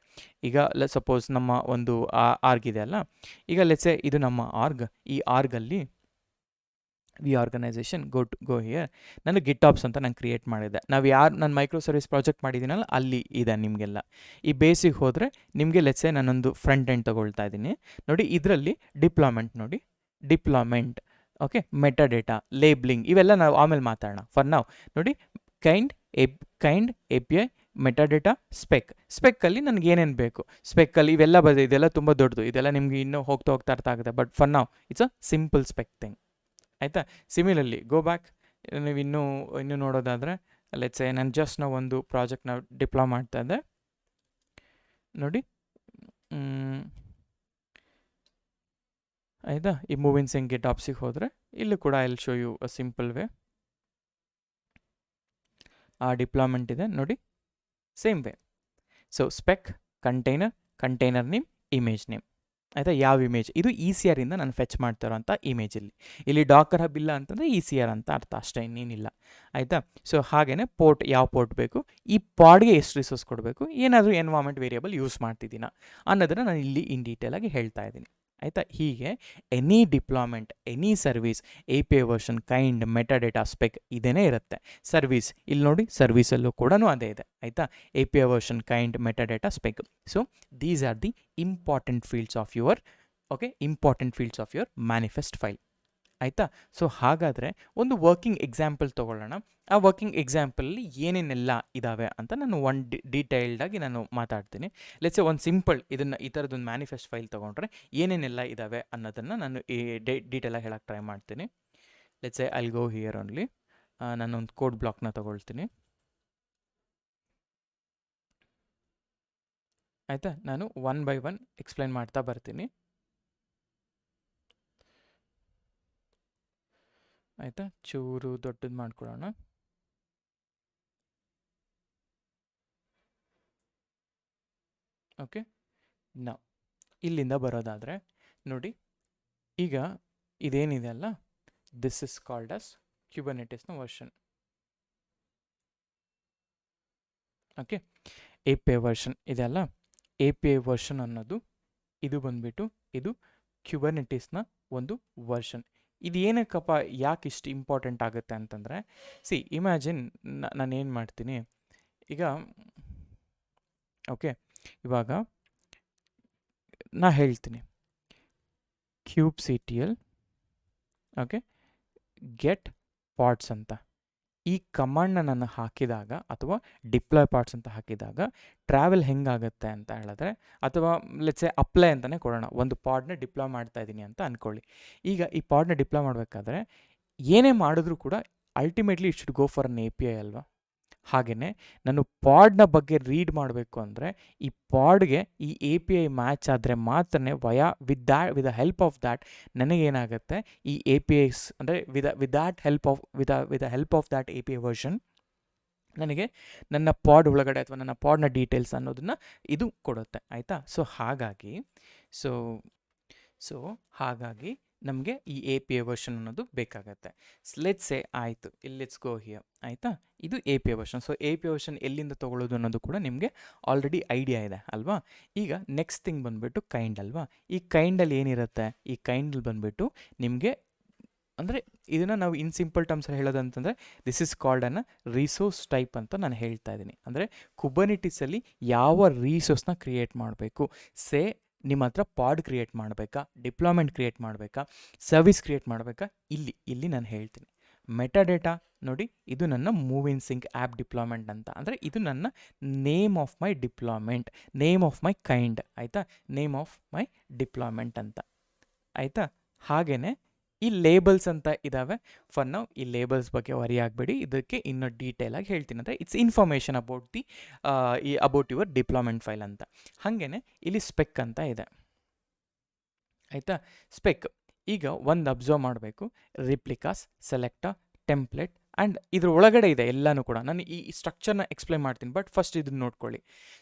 ಈಗ ಸಪೋಸ್ ನಮ್ಮ ಒಂದು ಆರ್ಗ್ ಇದೆ ಅಲ್ಲ, ಈಗ ಲೆಟ್ಸೆ ಇದು ನಮ್ಮ ಆರ್ಗ್. ಈ ಆರ್ಗಲ್ಲಿ ವಿ ಆರ್ಗನೈಸೇಷನ್ ಗೋ ಹಿಯರ್, ನಾನು ಗಿಟಾಪ್ಸ್ ಅಂತ ನಾನು ಕ್ರಿಯೇಟ್ ಮಾಡಿದ್ದೆ. ನಾನು ಮೈಕ್ರೋ ಸರ್ವಿಸ್ ಪ್ರಾಜೆಕ್ಟ್ ಮಾಡಿದ್ದೀನಲ್ಲ ಅಲ್ಲಿ ಇದೆ ನಿಮಗೆಲ್ಲ. ಈ ಬೇಸಿಗೆ ಹೋದರೆ ನಿಮಗೆ ಲೆಟ್ಸೆ ನಾನೊಂದು ಫ್ರಂಟ್ ಎಂಡ್ ತೊಗೊಳ್ತಾ ಇದ್ದೀನಿ ನೋಡಿ. ಇದರಲ್ಲಿ ಡಿಪ್ಲಾಯ್ಮೆಂಟ್, ಓಕೆ, ಮೆಟಾಡೇಟಾ, ಲೇಬ್ಲಿಂಗ್, ಇವೆಲ್ಲ ನಾವು ಆಮೇಲೆ ಮಾತಾಡೋಣ. ಫಾರ್ ನಾವು ನೋಡಿ, ಕೈಂಡ್ API, ಮೆಟಾಡೇಟಾ, ಸ್ಪೆಕ್ಕಲ್ಲಿ ನನಗೆ ಏನೇನು ಬೇಕು, ಸ್ಪೆಕ್ಕಲ್ಲಿ ಇವೆಲ್ಲ ಬರ್ತದೆ. ಇದೆಲ್ಲ ತುಂಬ ದೊಡ್ಡದು, ಇದೆಲ್ಲ ನಿಮಗೆ ಇನ್ನೂ ಹೋಗ್ತಾ ಅರ್ಥ ಆಗುತ್ತೆ. ಬಟ್ ಫಾರ್ ನಾವು it's a simple speck thing, ಆಯಿತಾ. ಸಿಮಿಲರ್ಲಿ ಗೋ ಬ್ಯಾಕ್, ನೀವು ಇನ್ನೂ ನೋಡೋದಾದರೆ ಲೆಟ್ಸೆ ನಾನು ಒಂದು ಪ್ರಾಜೆಕ್ಟ್ನ ಡಿಪ್ಲಾಯ್ ಮಾಡ್ತಾ ಇದ್ದೆ ನೋಡಿ, ಆಯಿತಾ. ಈ ಮೂವಿಂಗ್ ಸಿಂಗ್ ಗಿಟಾಪ್ಸಿಗೆ ಹೋದರೆ ಇಲ್ಲಿ ಕೂಡ I will show you a simple way. ಆ ಡಿಪ್ಲಾಯ್ಮೆಂಟ್ ಇದೆ ನೋಡಿ, same way. So spec, container name, image name, ಆಯಿತಾ. ಯಾವ ಇಮೇಜ್ ಇದು? ECR ಇಂದ ನಾನು ಫೆಚ್ ಮಾಡ್ತಾರೋ ಅಂಥ ಇಮೇಜಲ್ಲಿ. ಇಲ್ಲಿ ಡಾಕರ್ ಹಬ್ ಇಲ್ಲ ಅಂತಂದರೆ ECR ಅಂತ ಅರ್ಥ, ಅಷ್ಟೇ, ಇನ್ನೇನಿಲ್ಲ, ಆಯಿತಾ. ಸೊ ಹಾಗೆಯೇ ಪೋರ್ಟ್, ಯಾವ ಪೋರ್ಟ್ ಬೇಕು, ಈ ಪಾಡ್ಗೆ ಎಷ್ಟು ರಿಸೋರ್ಸ್ ಕೊಡಬೇಕು, ಏನಾದರೂ ಎನ್ವೈರ್ಮೆಂಟ್ ವೇರಿಯಬಲ್ ಯೂಸ್ ಮಾಡ್ತಿದ್ದೀನ ಅನ್ನೋದನ್ನು ನಾನು ಇಲ್ಲಿ ಇನ್ ಡೀಟೇಲಾಗಿ ಹೇಳ್ತಾ ಇದ್ದೀನಿ, ಆಯಿತಾ. ಹೀಗೆ any deployment, any service, API version, kind, metadata, spec ಇದೇನೇ ಇರುತ್ತೆ. ಸರ್ವಿಸ್ ಇಲ್ಲಿ ನೋಡಿ, ಸರ್ವಿಸಲ್ಲೂ ಕೂಡ ಅದೇ ಇದೆ, ಆಯಿತಾ. API version, kind, metadata, speck. So these are the important fields of your manifest file, ಆಯಿತಾ. ಸೊ ಹಾಗಾದರೆ ಒಂದು ವರ್ಕಿಂಗ್ ಎಕ್ಸಾಂಪಲ್ ತೊಗೊಳ್ಳೋಣ. ಆ ವರ್ಕಿಂಗ್ ಎಕ್ಸಾಂಪಲಲ್ಲಿ ಏನೇನೆಲ್ಲ ಇದ್ದಾವೆ ಅಂತ ನಾನು ಡೀಟೇಲ್ಡಾಗಿ ನಾನು ಮಾತಾಡ್ತೀನಿ. ಲೆಟ್ಸೆ ಒಂದು ಸಿಂಪಲ್ ಈ ಥರದೊಂದು ಮ್ಯಾನಿಫೆಸ್ಟ್ ಫೈಲ್ ತೊಗೊಂಡ್ರೆ ಏನೇನೆಲ್ಲ ಇದ್ದಾವೆ ಅನ್ನೋದನ್ನು ನಾನು ಡೀಟೇಲಾಗಿ ಹೇಳೋಕ್ಕೆ ಟ್ರೈ ಮಾಡ್ತೀನಿ. Let's say I will go here only. ನಾನೊಂದು ಕೋಡ್ ಬ್ಲಾಕ್ನ ತೊಗೊಳ್ತೀನಿ, ಆಯಿತಾ. ನಾನು 1 by 1 ಎಕ್ಸ್ಪ್ಲೈನ್ ಮಾಡ್ತಾ ಬರ್ತೀನಿ, ಆಯಿತಾ. ಚೂರು ದೊಡ್ಡದು ಮಾಡ್ಕೊಳ್ಳೋಣ. ಓಕೆ, ನಾವು ಇಲ್ಲಿಂದ ಬರೋದಾದರೆ ನೋಡಿ, ಈಗ ಇದೇನಿದೆ ಅಲ್ಲ, ದಿಸ್ ಇಸ್ ಕಾಲ್ಡ್ ಅಸ್ ಕ್ಯೂಬರ್ನೆಟಿಸ್ನ ವರ್ಷನ್, ಓಕೆ. API ವರ್ಷನ್ ಇದೆ ಅಲ್ಲ, API ವರ್ಷನ್ ಅನ್ನೋದು ಇದು ಬಂದ್ಬಿಟ್ಟು ಇದು ಕ್ಯೂಬರ್ನೆಟಿಸ್ನ ಒಂದು ವರ್ಷನ್. ಇದು ಏನಕ್ಕಪ್ಪ, ಯಾಕೆ ಇಷ್ಟು ಇಂಪಾರ್ಟೆಂಟ್ ಆಗುತ್ತೆ ಅಂತಂದರೆ, ಇಮ್ಯಾಜಿನ್ ನಾನೇನು ಮಾಡ್ತೀನಿ ಈಗ, ಓಕೆ. ಇವಾಗ ನಾ ಹೇಳ್ತೀನಿ kubectl, ಓಕೆ, ಗೆಟ್ ಪಾರ್ಟ್ಸ್ ಅಂತ. ಈ ಕಮಾಂಡ್ನ ನಾನು ಹಾಕಿದಾಗ ಅಥವಾ ಡಿಪ್ಲಾಯ್ ಪಾರ್ಟ್ಸ್ ಅಂತ ಹಾಕಿದಾಗ ಟ್ರಾವೆಲ್ ಹೆಂಗಾಗುತ್ತೆ ಅಂತ ಹೇಳಿದ್ರೆ, ಅಥವಾ ಲೆಟ್ಸೆ ಅಪ್ಲೈ ಅಂತಲೇ ಕೊಡೋಣ. ಒಂದು ಪಾಡ್ನ ಡಿಪ್ಲಾಯ್ ಮಾಡ್ತಾ ಇದ್ದೀನಿ ಅಂತ ಅಂದ್ಕೊಳ್ಳಿ. ಈಗ ಈ ಪಾಡ್ನ ಡಿಪ್ಲಾಯ್ ಮಾಡಬೇಕಾದ್ರೆ ಏನೇ ಮಾಡಿದ್ರೂ ಕೂಡ ultimately it should go for an API ಅಲ್ವಾ. ಹಾಗೆಯೇ ನಾನು ಪಾಡ್ನ ಬಗ್ಗೆ ರೀಡ್ ಮಾಡಬೇಕು ಅಂದರೆ ಈ ಪಾಡ್ಗೆ ಈ API ಮ್ಯಾಚ್ ಆದರೆ ಮಾತ್ರ with the help of that ನನಗೇನಾಗುತ್ತೆ, ಈ APIs ಅಂದರೆ with the help of that API version ನನಗೆ ನನ್ನ ಪಾಡ್ ಒಳಗಡೆ ಅಥವಾ ನನ್ನ ಪಾಡ್ನ ಡೀಟೇಲ್ಸ್ ಅನ್ನೋದನ್ನು ಇದು ಕೊಡುತ್ತೆ, ಆಯಿತಾ. ಸೊ ಸೊ ಹಾಗಾಗಿ ನಮಗೆ ಈ ಎ ಪಿ ಐ ವರ್ಷನ್ ಅನ್ನೋದು ಬೇಕಾಗತ್ತೆ. ಲೆಟ್ಸ್ ಸೇ ಆಯಿತು, ಲೆಟ್ಸ್ ಗೋ ಹಿಯರ್, ಆಯಿತಾ. ಇದು A P I version. So A P I version ಎಲ್ಲಿಂದ ತೊಗೊಳ್ಳೋದು ಅನ್ನೋದು ಕೂಡ ನಿಮಗೆ ಆಲ್ರೆಡಿ ಐಡಿಯಾ ಇದೆ ಅಲ್ವಾ. ಈಗ ನೆಕ್ಸ್ಟ್ ಥಿಂಗ್ ಬಂದುಬಿಟ್ಟು ಕೈಂಡ್ ಅಲ್ವಾ. ಈ ಕೈಂಡಲ್ಲಿ ಏನಿರುತ್ತೆ, ಈ ಕೈಂಡಲ್ಲಿ ಬಂದುಬಿಟ್ಟು ನಿಮಗೆ ಅಂದರೆ ಇದನ್ನು ನಾವು ಇನ್ ಸಿಂಪಲ್ ಟರ್ಮ್ಸಲ್ಲಿ ಹೇಳೋದಂತಂದರೆ this is called an resource type ಅಂತ ನಾನು ಹೇಳ್ತಾ ಇದ್ದೀನಿ. ಅಂದರೆ ಕುಬರ್ನೆಟಿಸಲ್ಲಿ ಯಾವ ರಿಸೋರ್ಸ್ನ ಕ್ರಿಯೇಟ್ ಮಾಡಬೇಕು, ಸೇ ನಿಮ್ಮ ಹತ್ರ ಪಾಡ್ ಕ್ರಿಯೇಟ್ ಮಾಡಬೇಕಾ, ಡಿಪ್ಲಾಯ್ಮೆಂಟ್ ಕ್ರಿಯೇಟ್ ಮಾಡಬೇಕಾ, ಸರ್ವಿಸ್ ಕ್ರಿಯೇಟ್ ಮಾಡಬೇಕಾ, ಇಲ್ಲಿ ನಾನು ಹೇಳ್ತೀನಿ. ಮೆಟಾಡೇಟಾ ನೋಡಿ, ಇದು ನನ್ನ move in sync app deployment ಅಂತ. ಅಂದರೆ ಇದು ನನ್ನ name of my deployment, name of my kind, ಆಯಿತಾ, ನೇಮ್ ಆಫ್ ಮೈ ಡಿಪ್ಲಾಯ್ಮೆಂಟ್ ಅಂತ, ಆಯಿತಾ. ಹಾಗೆಯೇ ಈ ಲೇಬಲ್ಸ್ ಅಂತ ಇದ್ದಾವೆ. ಫಾರ್ ನೌ ಈ ಲೇಬಲ್ಸ್ ಬಗ್ಗೆ ವರಿ ಆಗಬೇಡಿ, ಇದಕ್ಕೆ ಇನ್ನೂ ಡೀಟೇಲಾಗಿ ಹೇಳ್ತೀನಿ. ಅಂದರೆ it's information about your deployment file ಅಂತ. ಹಾಗೆಯೇ ಇಲ್ಲಿ ಸ್ಪೆಕ್ ಅಂತ ಇದೆ, ಆಯಿತಾ. ಸ್ಪೆಕ್ ಈಗ ಒಂದು ಅಬ್ಸರ್ವ್ ಮಾಡಬೇಕು, ರಿಪ್ಲಿಕಾಸ್, ಸೆಲೆಕ್ಟ, ಟೆಂಪ್ಲೇಟ್ ಆ್ಯಂಡ್ ಇದ್ರ ಒಳಗಡೆ ಇದೆ ಎಲ್ಲನೂ ಕೂಡ. ನಾನು ಈ ಸ್ಟ್ರಕ್ಚರ್ನ ಎಕ್ಸ್ಪ್ಲೈನ್ ಮಾಡ್ತೀನಿ, ಬಟ್ ಫಸ್ಟ್ ಇದನ್ನು ನೋಡ್ಕೊಳ್ಳಿ.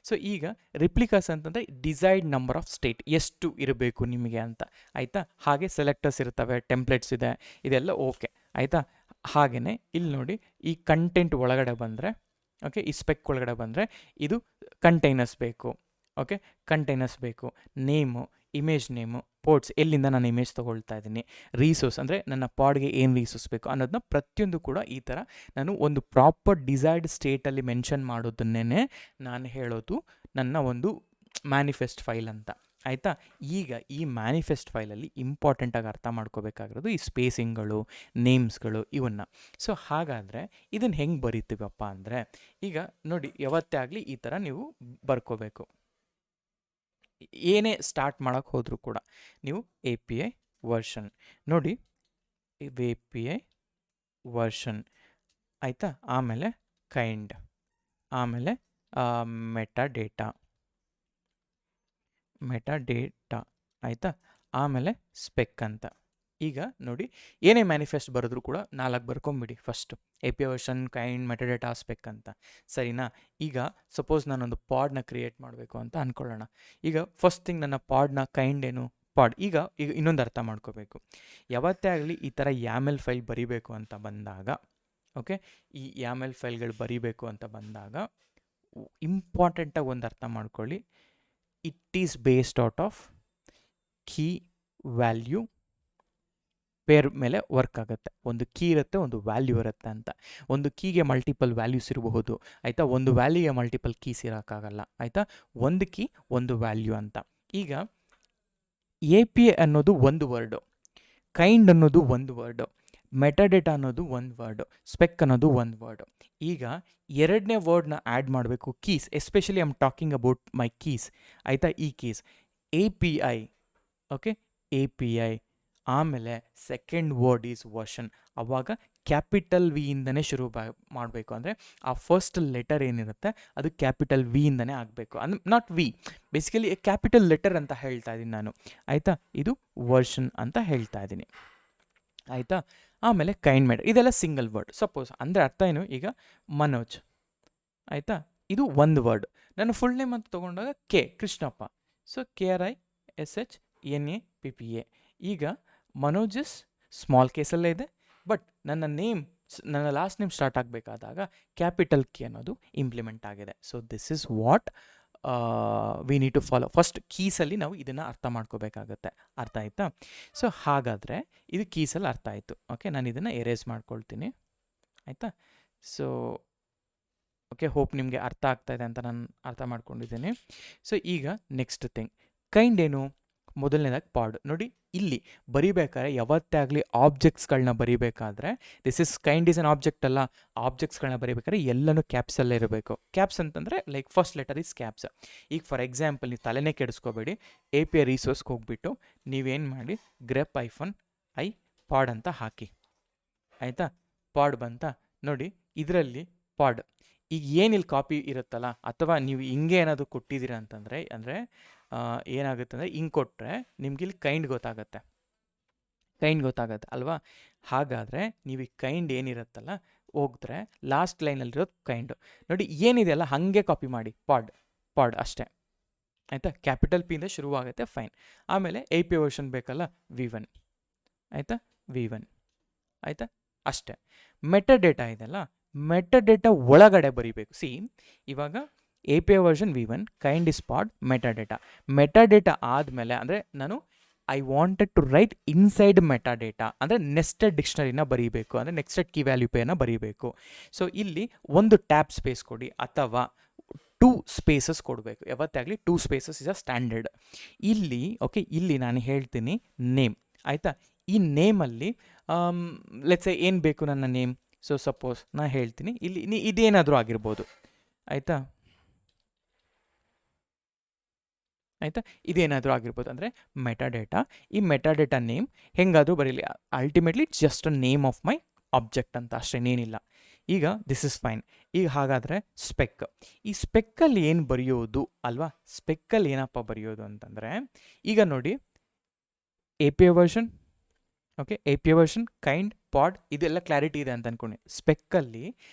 ಸೊ ಈಗ ರಿಪ್ಲಿಕಾಸ್ ಅಂತಂದರೆ ಡಿಸೈಡ್ ನಂಬರ್ ಆಫ್ ಸ್ಟೇಟ್, ಎಷ್ಟು ಇರಬೇಕು ನಿಮಗೆ ಅಂತ, ಆಯಿತಾ. ಹಾಗೆ ಸೆಲೆಕ್ಟರ್ಸ್ ಇರ್ತವೆ, ಟೆಂಪ್ಲೇಟ್ಸ್ ಇದೆ, ಇದೆಲ್ಲ ಓಕೆ, ಆಯಿತಾ. ಹಾಗೆಯೇ ಇಲ್ಲಿ ನೋಡಿ, ಈ ಕಂಟೆಂಟ್ ಒಳಗಡೆ ಬಂದರೆ, ಓಕೆ, ಈ ಸ್ಪೆಕ್ ಒಳಗಡೆ ಬಂದರೆ ಇದು ಕಂಟೈನರ್ಸ್ ಬೇಕು, ಓಕೆ, ಕಂಟೈನರ್ಸ್ ಬೇಕು, ನೇಮು, ಇಮೇಜ್ ನೇಮು, ಪೋರ್ಟ್ಸ್ ಎಲ್ಲಿಂದ ನಾನು ಇಮೇಜ್ ತೊಗೊಳ್ತಾ ಇದ್ದೀನಿ, ರಿಸೋರ್ಸ್ ಅಂದರೆ ನನ್ನ ಪಾಡ್ಗೆ ಏನು ರಿಸೋರ್ಸ್ ಬೇಕು ಅನ್ನೋದನ್ನ ಪ್ರತಿಯೊಂದು ಕೂಡ ಈ ಥರ ನಾನು ಒಂದು ಪ್ರಾಪರ್ ಡಿಸೈರ್ಡ್ ಸ್ಟೇಟಲ್ಲಿ ಮೆನ್ಷನ್ ಮಾಡೋದನ್ನೇ ನಾನು ಹೇಳೋದು ನನ್ನ ಒಂದು ಮ್ಯಾನಿಫೆಸ್ಟ್ ಫೈಲ್ ಅಂತ, ಆಯಿತಾ. ಈಗ ಈ ಮ್ಯಾನಿಫೆಸ್ಟ್ ಫೈಲಲ್ಲಿ ಇಂಪಾರ್ಟೆಂಟಾಗಿ ಅರ್ಥ ಮಾಡ್ಕೋಬೇಕಾಗಿರೋದು ಈ ಸ್ಪೇಸಿಂಗ್ಗಳು, ನೇಮ್ಸ್ಗಳು ಇವನ್ನು. ಸೊ ಹಾಗಾದರೆ ಇದನ್ನು ಹೆಂಗೆ ಬರಿತೀವಪ್ಪ ಅಂದರೆ, ಈಗ ನೋಡಿ, ಯಾವತ್ತೇ ಆಗಲಿ ಈ ಥರ ನೀವು ಬರ್ಕೋಬೇಕು. ಏನೇ ಸ್ಟಾರ್ಟ್ ಮಾಡೋಕ್ಕೆ ಹೋದರೂ ಕೂಡ ನೀವು ಎ ಪಿ ಐ ವರ್ಷನ್ ನೋಡಿ, ಎ ಪಿ ಐ ವರ್ಷನ್, ಆಯಿತಾ. ಆಮೇಲೆ ಕೈಂಡ್, ಆಮೇಲೆ ಮೆಟಾಡೇಟಾ, ಆಯಿತಾ. ಆಮೇಲೆ ಸ್ಪೆಕ್ ಅಂತ. ಈಗ ನೋಡಿ, ಏನೇ ಮ್ಯಾನಿಫೆಸ್ಟ್ ಬರೆದ್ರೂ ಕೂಡ 4 ಬರ್ಕೊಂಬಿಡಿ first, A P I version, kind, metadata, spec ಅಂತ, ಸರಿನಾ. ಈಗ ಸಪೋಸ್ ನಾನೊಂದು ಪಾಡ್ನ ಕ್ರಿಯೇಟ್ ಮಾಡಬೇಕು ಅಂತ ಅಂದ್ಕೊಳ್ಳೋಣ. ಈಗ ಫಸ್ಟ್ ಥಿಂಗ್ ನನ್ನ ಪಾಡ್ನ ಕೈಂಡ್ ಏನು, ಪಾಡ್. ಈಗ ಇನ್ನೊಂದು ಅರ್ಥ ಮಾಡ್ಕೋಬೇಕು, ಯಾವತ್ತೇ ಆಗಲಿ ಈ ಥರ YAML ಫೈಲ್ ಬರಿಬೇಕು ಅಂತ ಬಂದಾಗ, ಓಕೆ, ಈ YAML ಫೈಲ್ಗಳು ಬರಿಬೇಕು ಅಂತ ಬಂದಾಗ ಇಂಪಾರ್ಟೆಂಟಾಗಿ ಒಂದು ಅರ್ಥ ಮಾಡ್ಕೊಳ್ಳಿ, it is based out of key value pair ಮೇಲೆ ವರ್ಕ್ ಆಗುತ್ತೆ. ಒಂದು ಕೀ ಇರುತ್ತೆ, ಒಂದು ವ್ಯಾಲ್ಯೂ ಇರುತ್ತೆ ಅಂತ. ಒಂದು ಕೀಗೆ ಮಲ್ಟಿಪಲ್ ವ್ಯಾಲ್ಯೂಸ್ ಇರಬಹುದು, ಆಯಿತಾ. ಒಂದು ವ್ಯಾಲ್ಯೂಗೆ ಮಲ್ಟಿಪಲ್ ಕೀಸ್ ಇರೋಕ್ಕಾಗಲ್ಲ, ಆಯಿತಾ. ಒಂದು ಕೀ ಒಂದು ವ್ಯಾಲ್ಯೂ ಅಂತ. ಈಗ ಎ ಪಿ ಐ ಅನ್ನೋದು ಒಂದು ವರ್ಡು, ಕೈಂಡ್ ಅನ್ನೋದು ಒಂದು ವರ್ಡು, ಮೆಟಾಡೇಟಾ ಅನ್ನೋದು ಒಂದು ವರ್ಡು, ಸ್ಪೆಕ್ ಅನ್ನೋದು ಒಂದು ವರ್ಡು. ಈಗ ಎರಡನೇ ವರ್ಡ್ನ ಆ್ಯಡ್ ಮಾಡಬೇಕು, keys. Especially I am talking about my keys, ಆಯಿತಾ. ಈ keys A P I, okay, A P I. ಆಮೇಲೆ ಸೆಕೆಂಡ್ ವರ್ಡ್ ಈಸ್ ವರ್ಷನ್. ಆವಾಗ ಕ್ಯಾಪಿಟಲ್ ವಿ ಇಂದನೇ ಶುರು ಮಾಡಬೇಕು. ಅಂದರೆ ಆ ಫಸ್ಟ್ ಲೆಟರ್ ಏನಿರುತ್ತೆ ಅದು ಕ್ಯಾಪಿಟಲ್ ವಿ ಇಂದನೇ ಆಗಬೇಕು. Not we, basically capital letter ಅಂತ ಹೇಳ್ತಾ ಇದ್ದೀನಿ ನಾನು, ಆಯಿತಾ. ಇದು ವರ್ಷನ್ ಅಂತ ಹೇಳ್ತಾ ಇದ್ದೀನಿ, ಆಯಿತಾ. ಆಮೇಲೆ ಕೈಂಡ್ ಮೇಡ್, ಇದೆಲ್ಲ ಸಿಂಗಲ್ ವರ್ಡ್. ಸಪೋಸ್ ಅಂದರೆ ಅರ್ಥ ಏನು, ಈಗ ಮನೋಜ್, ಆಯಿತಾ, ಇದು ಒಂದು ವರ್ಡ್. ನಾನು ಫುಲ್ ನೇಮ್ ಅಂತ ತೊಗೊಂಡಾಗ ಕೃಷ್ಣಪ್ಪ. So KRISHNAPPA. ಈಗ ಮನೋಜಸ್ ಸ್ಮಾಲ್ ಕೇಸಲ್ಲೇ ಇದೆ, ಬಟ್ ನನ್ನ ಲಾಸ್ಟ್ ನೇಮ್ ಸ್ಟಾರ್ಟ್ ಆಗಬೇಕಾದಾಗ ಕ್ಯಾಪಿಟಲ್ ಕೆ ಅನ್ನೋದು ಇಂಪ್ಲಿಮೆಂಟ್ ಆಗಿದೆ. So this is what we need to follow. First ಕೀಸಲ್ಲಿ ನಾವು ಇದನ್ನು ಅರ್ಥ ಮಾಡ್ಕೋಬೇಕಾಗತ್ತೆ, ಅರ್ಥ ಆಯಿತಾ. ಸೊ ಹಾಗಾದರೆ ಇದು ಕೀಸಲ್ಲಿ ಅರ್ಥ ಆಯಿತು, ಓಕೆ. ನಾನು ಇದನ್ನು ಎರೇಸ್ ಮಾಡ್ಕೊಳ್ತೀನಿ, ಆಯಿತಾ. ಸೊ ಓಕೆ, ಹೋಪ್ ನಿಮಗೆ ಅರ್ಥ ಆಗ್ತಾಯಿದೆ ಅಂತ ನಾನು ಅರ್ಥ ಮಾಡ್ಕೊಂಡಿದ್ದೀನಿ. ಸೊ ಈಗ ನೆಕ್ಸ್ಟ್ ಥಿಂಗ್, ಕೈಂಡ್ ಏನು, ಮೊದಲನೇದಾಗಿ ಪಾಡ್. ನೋಡಿ, ಇಲ್ಲಿ ಬರಿಬೇಕಾದ್ರೆ ಯಾವತ್ತೇ ಆಗಲಿ ಆಬ್ಜೆಕ್ಟ್ಸ್ಗಳನ್ನ ಬರಿಬೇಕಾದ್ರೆ, this is kind is an object ಅಲ್ಲ, ಆಬ್ಜೆಕ್ಟ್ಸ್ಗಳನ್ನ ಬರಿಬೇಕಾದ್ರೆ ಎಲ್ಲನೂ ಕ್ಯಾಪ್ಸಲ್ಲೇ ಇರಬೇಕು. ಕ್ಯಾಪ್ಸ್ ಅಂತಂದರೆ like first letter is caps. ಈಗ ಫಾರ್ ಎಕ್ಸಾಂಪಲ್ ನೀವು ತಲೆನೇ ಕೆಡಿಸ್ಕೋಬೇಡಿ, ಎ ಪಿ ಐ ರಿಸೋರ್ಸ್ಗೆ ಹೋಗ್ಬಿಟ್ಟು ನೀವೇನು ಮಾಡಿ, ಗ್ರೆಪ್ -i ಪಾಡ್ ಅಂತ ಹಾಕಿ, ಆಯಿತಾ. ಪಾಡ್ ಬಂತ ನೋಡಿ, ಇದರಲ್ಲಿ ಪಾಡ್. ಈಗ ಏನಿಲ್ಲಿ ಕಾಪಿ ಇರುತ್ತಲ್ಲ, ಅಥವಾ ನೀವು ಹಿಂಗೆ ಏನಾದರೂ ಕೊಟ್ಟಿದ್ದೀರಾ ಅಂತಂದರೆ, ಅಂದರೆ ಏನಾಗುತ್ತೆ ಅಂದರೆ ಹಿಂಗೆ ಕೊಟ್ಟರೆ ನಿಮ್ಗೆ ಇಲ್ಲಿ ಕೈಂಡ್ ಗೊತ್ತಾಗತ್ತೆ ಅಲ್ವಾ. ಹಾಗಾದರೆ ನೀವು ಈ ಕೈಂಡ್ ಏನಿರುತ್ತಲ್ಲ, ಹೋಗಿದ್ರೆ ಲಾಸ್ಟ್ ಲೈನಲ್ಲಿರೋದು ಕೈಂಡು. ನೋಡಿ ಏನಿದೆಯಲ್ಲ ಹಾಗೆ ಕಾಪಿ ಮಾಡಿ, ಪಾಡ್ ಅಷ್ಟೇ ಆಯಿತಾ. ಕ್ಯಾಪಿಟಲ್ ಪಿಯಿಂದ ಶುರುವಾಗುತ್ತೆ, ಫೈನ್. ಆಮೇಲೆ API ವರ್ಷನ್ ಬೇಕಲ್ಲ, V1 ಆಯಿತಾ, V1 ಆಯಿತಾ, ಅಷ್ಟೇ. ಮೆಟಾಡೇಟಾ ಇದೆಯಲ್ಲ, ಮೆಟಾಡೇಟಾ ಒಳಗಡೆ ಬರೀಬೇಕು. ಇವಾಗ API version V1 kind is pod metadata ಆದಮೇಲೆ ಅಂದರೆ ನಾನು I wanted to write inside metadata ಅಂದರೆ ನೆಸ್ಟೆಡ್ ಡಿಕ್ಷನರಿನ ಬರೀಬೇಕು, ಅಂದರೆ ನೆಕ್ಸ್ಟೆಡ್ ಕೀ ವ್ಯಾಲ್ಯೂ ಪೇನ ಬರೀಬೇಕು. ಸೊ ಇಲ್ಲಿ ಒಂದು ಟ್ಯಾಬ್ ಸ್ಪೇಸ್ ಕೊಡಿ ಅಥವಾ 2 ಸ್ಪೇಸಸ್ ಕೊಡಬೇಕು. ಯಾವತ್ತಾಗಲಿ 2 ಸ್ಪೇಸಸ್ ಇಸ್ ಅ ಸ್ಟ್ಯಾಂಡರ್ಡ್. ಇಲ್ಲಿ ನಾನು ಹೇಳ್ತೀನಿ ನೇಮ್ ಆಯಿತಾ. ಈ ನೇಮಲ್ಲಿ ಲೆಟ್ಸ್ ಸೇ ಏನು ಬೇಕು ನನ್ನ ನೇಮ್. ಸೊ ಸಪೋಸ್ ನಾನು ಹೇಳ್ತೀನಿ ಇಲ್ಲಿ ಇದೇನಾದರೂ ಆಗಿರ್ಬೋದು ಆಯಿತಾ, ಇದೇನಾದರೂ ಆಗಿರ್ಬೋದು. ಅಂದರೆ ಮೆಟಾಡೇಟಾ, ಈ ಮೆಟಾಡೇಟಾ ನೇಮ್ ಹೆಂಗಾದರೂ ಬರೀಲಿ, ultimately it's just a name of my object ಅಂತ ಅಷ್ಟೇನೇನಿಲ್ಲ. ಈಗ ದಿಸ್ ಇಸ್ ಫೈನ್. ಈಗ ಹಾಗಾದರೆ ಈ ಸ್ಪೆಕ್ಕಲ್ಲಿ ಏನು ಬರೆಯೋದು ಅಲ್ವಾ, ಸ್ಪೆಕ್ಕಲ್ಲಿ ಏನಪ್ಪ ಬರೆಯೋದು ಅಂತಂದರೆ, ಈಗ ನೋಡಿ API version API version kind pod ಇದೆಲ್ಲ ಕ್ಲಾರಿಟಿ ಇದೆ ಅಂತ ಅಂದ್ಕೊಂಡು, ಸ್ಪೆಕ್ಕಲ್ಲಿ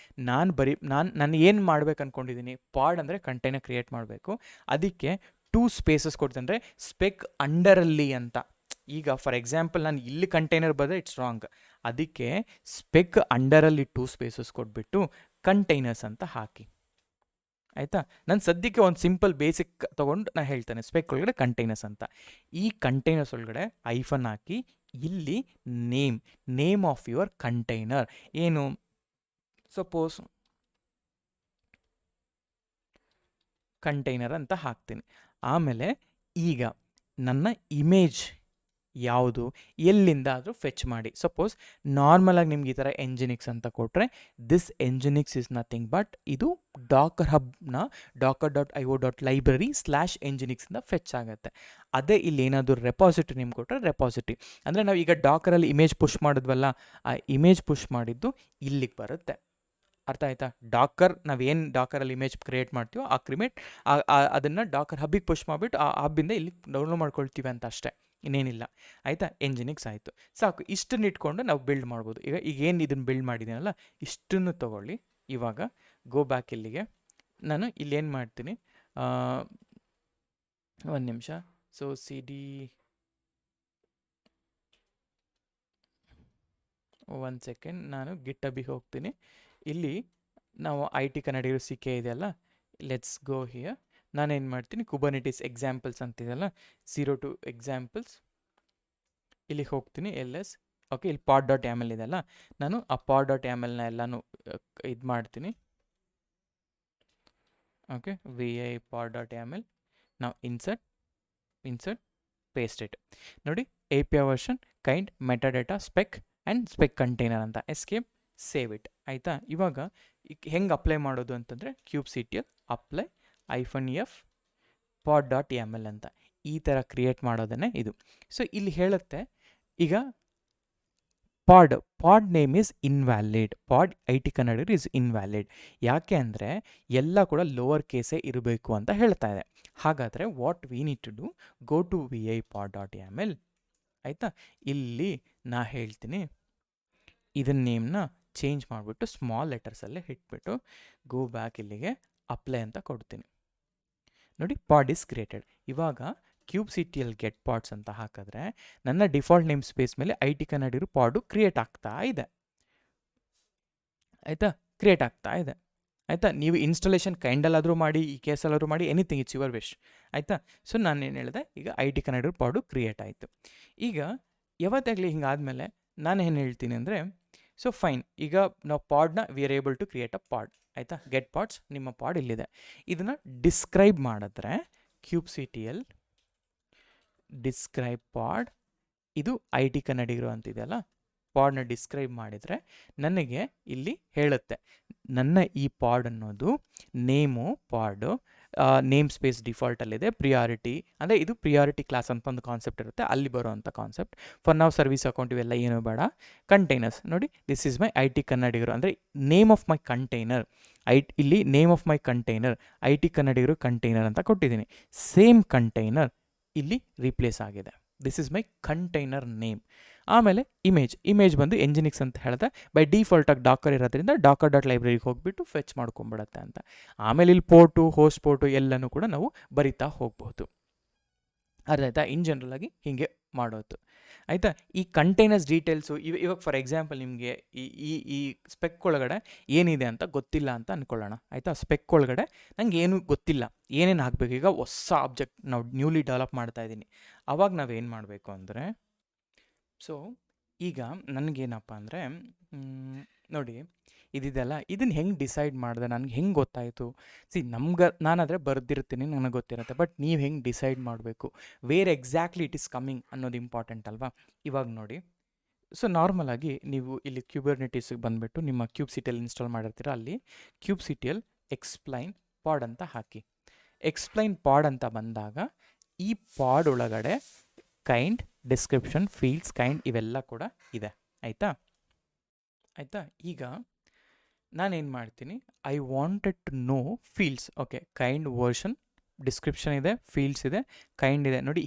ನಾನು ಏನು ಮಾಡ್ಬೇಕು ಅಂದ್ಕೊಂಡಿದ್ದೀನಿ, ಪಾಡ್ ಅಂದರೆ ಕಂಟೈನರ್ ಕ್ರಿಯೇಟ್ ಮಾಡಬೇಕು. ಅದಕ್ಕೆ 2 ಸ್ಪೇಸಸ್ ಕೊಡ್ತಂದರೆ ಸ್ಪೆಕ್ ಅಂಡರಲ್ಲಿ ಅಂತ. ಈಗ ಫಾರ್ ಎಕ್ಸಾಂಪಲ್ ನಾನು ಇಲ್ಲಿ ಕಂಟೈನರ್ ಬರೆದ್ರೆ ಇಟ್ಸ್ ರಾಂಗ್, ಅದಕ್ಕೆ ಸ್ಪೆಕ್ ಅಂಡರಲ್ಲಿ 2 ಸ್ಪೇಸಸ್ ಕೊಟ್ಬಿಟ್ಟು ಕಂಟೈನರ್ಸ್ ಅಂತ ಹಾಕಿ ಆಯಿತಾ. ನಾನು ಸದ್ಯಕ್ಕೆ ಒಂದು ಸಿಂಪಲ್ ಬೇಸಿಕ್ ತೊಗೊಂಡು ನಾನು ಹೇಳ್ತೇನೆ, ಸ್ಪೆಕ್ ಒಳಗಡೆ ಕಂಟೈನರ್ಸ್ ಅಂತ. ಈ ಕಂಟೈನರ್ಸ್ ಒಳಗಡೆ ಐಫನ್ ಹಾಕಿ ಇಲ್ಲಿ ನೇಮ್ ಆಫ್ ಯುವರ್ ಕಂಟೈನರ್ ಏನು, ಸಪೋಸ್ ಕಂಟೈನರ್ ಅಂತ ಹಾಕ್ತೀನಿ. ಆಮೇಲೆ ಈಗ ನನ್ನ ಇಮೇಜ್ ಯಾವುದು ಎಲ್ಲಿಂದಾದರೂ ಫೆಚ್ ಮಾಡಿ. ಸಪೋಸ್ ನಾರ್ಮಲಾಗಿ ನಿಮ್ಗೆ ಈ ಥರ ಎಂಜಿನಿಕ್ಸ್ ಅಂತ ಕೊಟ್ಟರೆ, ದಿಸ್ ಎಂಜಿನಿಕ್ಸ್ ಇಸ್ ನಥಿಂಗ್ ಬಟ್ ಇದು ಡಾಕರ್ ಹಬ್ನ docker.io.library/enginix ಫೆಚ್ ಆಗುತ್ತೆ. ಅದೇ ಇಲ್ಲಿ ಏನಾದರೂ ರೆಪಾಸಿಟರಿ ನಿಮ್ಗೆ ಕೊಟ್ಟರೆ ರೆಪಾಸಿಟರಿ ಅಂದರೆ ನಾವು ಈಗ ಡಾಕರಲ್ಲಿ ಇಮೇಜ್ ಪುಷ್ ಮಾಡಿದ್ವಲ್ಲ, ಆ ಇಮೇಜ್ ಪುಷ್ ಮಾಡಿದ್ದು ಇಲ್ಲಿಗೆ ಬರುತ್ತೆ. ಅರ್ಥ ಆಯ್ತಾ. ನಾವೇನು ಡಾಕರಲ್ಲಿ ಇಮೇಜ್ ಕ್ರಿಯೇಟ್ ಮಾಡ್ತೀವೋ ಅದನ್ನು ಡಾಕರ್ ಹಬ್ಬಿಗೆ ಪುಷ್ ಮಾಡಿಬಿಟ್ಟು ಆ ಹಬ್ಬಿಂದ ಇಲ್ಲಿ ಡೌನ್ಲೋಡ್ ಮಾಡ್ಕೊಳ್ತೀವಿ ಅಂತ ಅಷ್ಟೇ, ಇನ್ನೇನಿಲ್ಲ ಆಯಿತಾ. ಎಂಜಿನಿಕ್ಸ್ ಆಯಿತು, ಸಾಕು. ಇಷ್ಟನ್ನು ಇಟ್ಕೊಂಡು ನಾವು ಬಿಲ್ಡ್ ಮಾಡ್ಬೋದು. ಈಗ ಏನು ಇದನ್ನು ಬಿಲ್ಡ್ ಮಾಡಿದ್ದೀನಲ್ಲ ಇಷ್ಟನ್ನು ತೊಗೊಳ್ಳಿ. ಇವಾಗ ಗೋ ಬ್ಯಾಕ್ ಇಲ್ಲಿಗೆ. ನಾನು ಇಲ್ಲೇನು ಮಾಡ್ತೀನಿ, ಒಂದು ನಿಮಿಷ. ಸೊ CD 1 ಸೆಕೆಂಡ್, ನಾನು ಗಿಟ್ಟಬಿಗೆ ಹೋಗ್ತೀನಿ. ಇಲ್ಲಿ ನಾವು IT ಕನ್ನಡಿಗರು CK ಇದೆಯಲ್ಲ, ಲೆಟ್ಸ್ ಗೋ ಹಿಯರ್. ನಾನೇನು ಮಾಡ್ತೀನಿ, ಕುಬರ್ನೆಟಿಸ್ ಎಕ್ಸಾಂಪಲ್ಸ್ ಅಂತಿದೆಯಲ್ಲ, 0 to examples ಇಲ್ಲಿಗೆ ಹೋಗ್ತೀನಿ. LS ಇಲ್ಲಿ pod.yaml ಇದೆಯಲ್ಲ, ನಾನು ಆ pod.yamlನ ಎಲ್ಲನೂ ಇದು ಮಾಡ್ತೀನಿ. vi pod.yaml. ನಾವು ಇನ್ಸರ್ಟ್ ಪೇಸ್ಟ್ ಇಟ್. ನೋಡಿ API version kind metadata speck and speck container ಅಂತ. ಎಸ್ಕೇಪ್, ಸೇವ್ ಇಟ್ ಆಯಿತಾ. ಇವಾಗ ಹೆಂಗೆ ಅಪ್ಲೈ ಮಾಡೋದು ಅಂತಂದರೆ kubectl ಅಪ್ಲೈ -f pod.yaml ಅಂತ ಈ ಥರ ಕ್ರಿಯೇಟ್ ಮಾಡೋದನ್ನೇ ಇದು. ಸೊ ಇಲ್ಲಿ ಹೇಳುತ್ತೆ ಈಗ pod name is invalid, pod IT Kannada is invalid. ಯಾಕೆ ಅಂದರೆ ಎಲ್ಲ ಕೂಡ ಲೋವರ್ ಕೇಸೇ ಇರಬೇಕು ಅಂತ ಹೇಳ್ತಾ ಇದೆ. ಹಾಗಾದರೆ what we need to do, go to vi pod.yaml ಆಯಿತಾ. ಇಲ್ಲಿ ನಾ ಹೇಳ್ತೀನಿ ಇದನ್ನ ನೇಮ್ನ ಚೇಂಜ್ ಮಾಡಿಬಿಟ್ಟು ಸ್ಮಾಲ್ ಲೆಟರ್ಸಲ್ಲೇ ಇಟ್ಬಿಟ್ಟು ಗೋ ಬ್ಯಾಕ್ ಇಲ್ಲಿಗೆ ಅಪ್ಲೈ ಅಂತ ಕೊಡ್ತೀನಿ. ನೋಡಿ ಪಾಡ್ ಇಸ್ ಕ್ರಿಯೇಟೆಡ್. ಇವಾಗ kubectl ಗೆಟ್ ಪಾಡ್ಸ್ ಅಂತ ಹಾಕಿದ್ರೆ ನನ್ನ ಡಿಫಾಲ್ಟ್ ನೇಮ್ ಸ್ಪೇಸ್ ಮೇಲೆ IT ಕನ್ನಡಿಗರು ಪಾಡು ಕ್ರಿಯೇಟ್ ಆಗ್ತಾ ಇದೆ ಆಯಿತಾ, ಕ್ರಿಯೇಟ್ ಆಗ್ತಾ ಇದೆ ಆಯಿತಾ. ನೀವು ಇನ್ಸ್ಟಾಲೇಷನ್ ಕೈಂಡಲ್ಲಾದರೂ ಮಾಡಿ, ಈ ಕೇಸಲ್ಲಾದರೂ ಮಾಡಿ, ಎನಿಥಿಂಗ್ ಇಟ್ಸ್ ಯುವರ್ ವಿಶ್ ಆಯಿತಾ. ಸೊ ನಾನೇನು ಹೇಳಿದೆ, ಈಗ IT ಕನ್ನಡಿಗರು ಪಾಡು ಕ್ರಿಯೇಟ್ ಆಯಿತು. ಈಗ ಯಾವತ್ತಾಗಲಿ ಹಿಂಗಾದಮೇಲೆ ನಾನು ಏನು ಹೇಳ್ತೀನಿ ಅಂದರೆ, ಸೊ ಫೈನ್, ಈಗ ನಾವು ಪಾಡ್ನ we are able to create a pod ಆಯಿತಾ. ಗೆಟ್ ಪಾಡ್ಸ್, ನಿಮ್ಮ ಪಾಡ್ ಇಲ್ಲಿದೆ. ಇದನ್ನು ಡಿಸ್ಕ್ರೈಬ್ ಮಾಡಿದ್ರೆ kubectl ಡಿಸ್ಕ್ರೈಬ್ ಪಾಡ್, ಇದು IT ಕನ್ನಡಿಗರು ಅಂತಿದೆಯಲ್ಲ, ಪಾಡ್ನ ಡಿಸ್ಕ್ರೈಬ್ ಮಾಡಿದರೆ ನನಗೆ ಇಲ್ಲಿ ಹೇಳುತ್ತೆ ನನ್ನ ಈ ಪಾಡ್ ಅನ್ನೋದು ನೇಮು ಪಾಡು ನೇಮ್ ಸ್ಪೇಸ್ ಡಿಫಾಲ್ಟಲ್ಲಿದೆ. ಪ್ರಿಯಾರಿಟಿ ಅಂದರೆ ಇದು ಪ್ರಿಯಾರಿಟಿ ಕ್ಲಾಸ್ ಅಂತ ಒಂದು ಕಾನ್ಸೆಪ್ಟ್ ಇರುತ್ತೆ, ಅಲ್ಲಿ ಬರೋವಂಥ ಕಾನ್ಸೆಪ್ಟ್. ಫಾರ್ ನಾವು ಸರ್ವಿಸ್ ಅಕೌಂಟ್ ಇವೆಲ್ಲ ಏನೂ ಬೇಡ. ಕಂಟೈನರ್ಸ್ ನೋಡಿ, ದಿಸ್ ಈಸ್ ಮೈ IT ಕನ್ನಡಿಗರು ಅಂದರೆ ನೇಮ್ ಆಫ್ ಮೈ ಕಂಟೈನರ್. ಇಲ್ಲಿ name of my container IT ಕನ್ನಡಿಗರು ಕಂಟೈನರ್ ಅಂತ ಕೊಟ್ಟಿದ್ದೀನಿ. ಸೇಮ್ ಕಂಟೈನರ್ ಇಲ್ಲಿ ರೀಪ್ಲೇಸ್ ಆಗಿದೆ this is my container name. ಆಮೇಲೆ ಇಮೇಜ್ ಬಂದು ಎಂಜಿನಿಕ್ಸ್ ಅಂತ ಹೇಳಿದೆ. ಬೈ ಡಿಫಾಲ್ಟಾಗಿ ಡಾಕರ್ ಇರೋದ್ರಿಂದ ಡಾಕರ್ ಡಾಟ್ ಲೈಬ್ರರಿಗೆ ಹೋಗಿಬಿಟ್ಟು ಫೆಚ್ ಮಾಡ್ಕೊಂಬಿಡತ್ತೆ ಅಂತ. ಆಮೇಲೆ ಇಲ್ಲಿ ಪೋರ್ಟು, ಹೋಸ್ಟ್ ಪೋರ್ಟು ಎಲ್ಲನೂ ಕೂಡ ನಾವು ಬರಿತಾ ಹೋಗ್ಬೋದು. ಅರ್ಥ ಆಯ್ತಾ? ಇನ್ ಜನರಲ್ ಆಗಿ ಹೀಗೆ ಮಾಡೋದು. ಆಯಿತಾ? ಈ ಕಂಟೈನರ್ಸ್ ಡೀಟೇಲ್ಸು ಇವಾಗ ಫಾರ್ ಎಕ್ಸಾಂಪಲ್ ನಿಮಗೆ ಈ ಸ್ಪೆಕ್ ಒಳಗಡೆ ಏನಿದೆ ಅಂತ ಗೊತ್ತಿಲ್ಲ ಅಂತ ಅಂದ್ಕೊಳ್ಳೋಣ. ಆಯಿತಾ? ಸ್ಪೆಕ್ ಒಳಗಡೆ ನಂಗೆ ಏನೂ ಗೊತ್ತಿಲ್ಲ, ಏನೇನು ಹಾಕಬೇಕು. ಈಗ ಹೊಸ ಆಬ್ಜೆಕ್ಟ್ ನಾವು ನ್ಯೂಲಿ ಡೆವಲಪ್ ಮಾಡ್ತಾ ಇದ್ದೀನಿ. ಆವಾಗ ನಾವೇನು ಮಾಡಬೇಕು ಅಂದರೆ, ಸೊ ಈಗ ನನಗೇನಪ್ಪ ಅಂದರೆ ನೋಡಿ ಇದಿದೆಲ್ಲ ಇದನ್ನು ಹೆಂಗೆ ಡಿಸೈಡ್ ಮಾಡಿದೆ, ನನಗೆ ಹೆಂಗೆ ಗೊತ್ತಾಯಿತು? ನಾನಾದರೆ ಬರೆದಿರ್ತೀನಿ, ನನಗೆ ಗೊತ್ತಿರುತ್ತೆ. ಬಟ್ ನೀವು ಹೆಂಗೆ ಡಿಸೈಡ್ ಮಾಡಬೇಕು, where exactly it is coming ಅನ್ನೋದು ಇಂಪಾರ್ಟೆಂಟ್ ಅಲ್ವಾ? ಇವಾಗ ನೋಡಿ, ಸೊ ನಾರ್ಮಲಾಗಿ ನೀವು ಇಲ್ಲಿ ಕ್ಯೂಬರ್ನೆಟೀಸಿಗೆ ಬಂದುಬಿಟ್ಟು ನಿಮ್ಮ ಕ್ಯೂಬ್ಸಿಟಿಯಲ್ಲಿ ಇನ್ಸ್ಟಾಲ್ ಮಾಡಿರ್ತೀರ, ಅಲ್ಲಿ ಕ್ಯೂಬ್ಸಿಟಿಯಲ್ಲಿ ಎಕ್ಸ್ಪ್ಲೈನ್ ಪಾಡ್ ಅಂತ ಹಾಕಿ. ಎಕ್ಸ್ಪ್ಲೈನ್ ಪಾಡ್ ಅಂತ ಬಂದಾಗ ಈ ಪಾಡ್ ಒಳಗಡೆ ಕೈಂಡ್, ಡಿಸ್ಕ್ರಿಪ್ಷನ್, ಫೀಲ್ಡ್ಸ್, ಕೈಂಡ್ ಇವೆಲ್ಲ ಕೂಡ ಇದೆ. ಆಯಿತಾ? ಈಗ ನಾನೇನು ಮಾಡ್ತೀನಿ, I wanted to know fields. Okay, kind, version, description ಇದೆ, ಫೀಲ್ಡ್ಸ್ ಇದೆ, ಕೈಂಡ್ ಇದೆ. ನೋಡಿ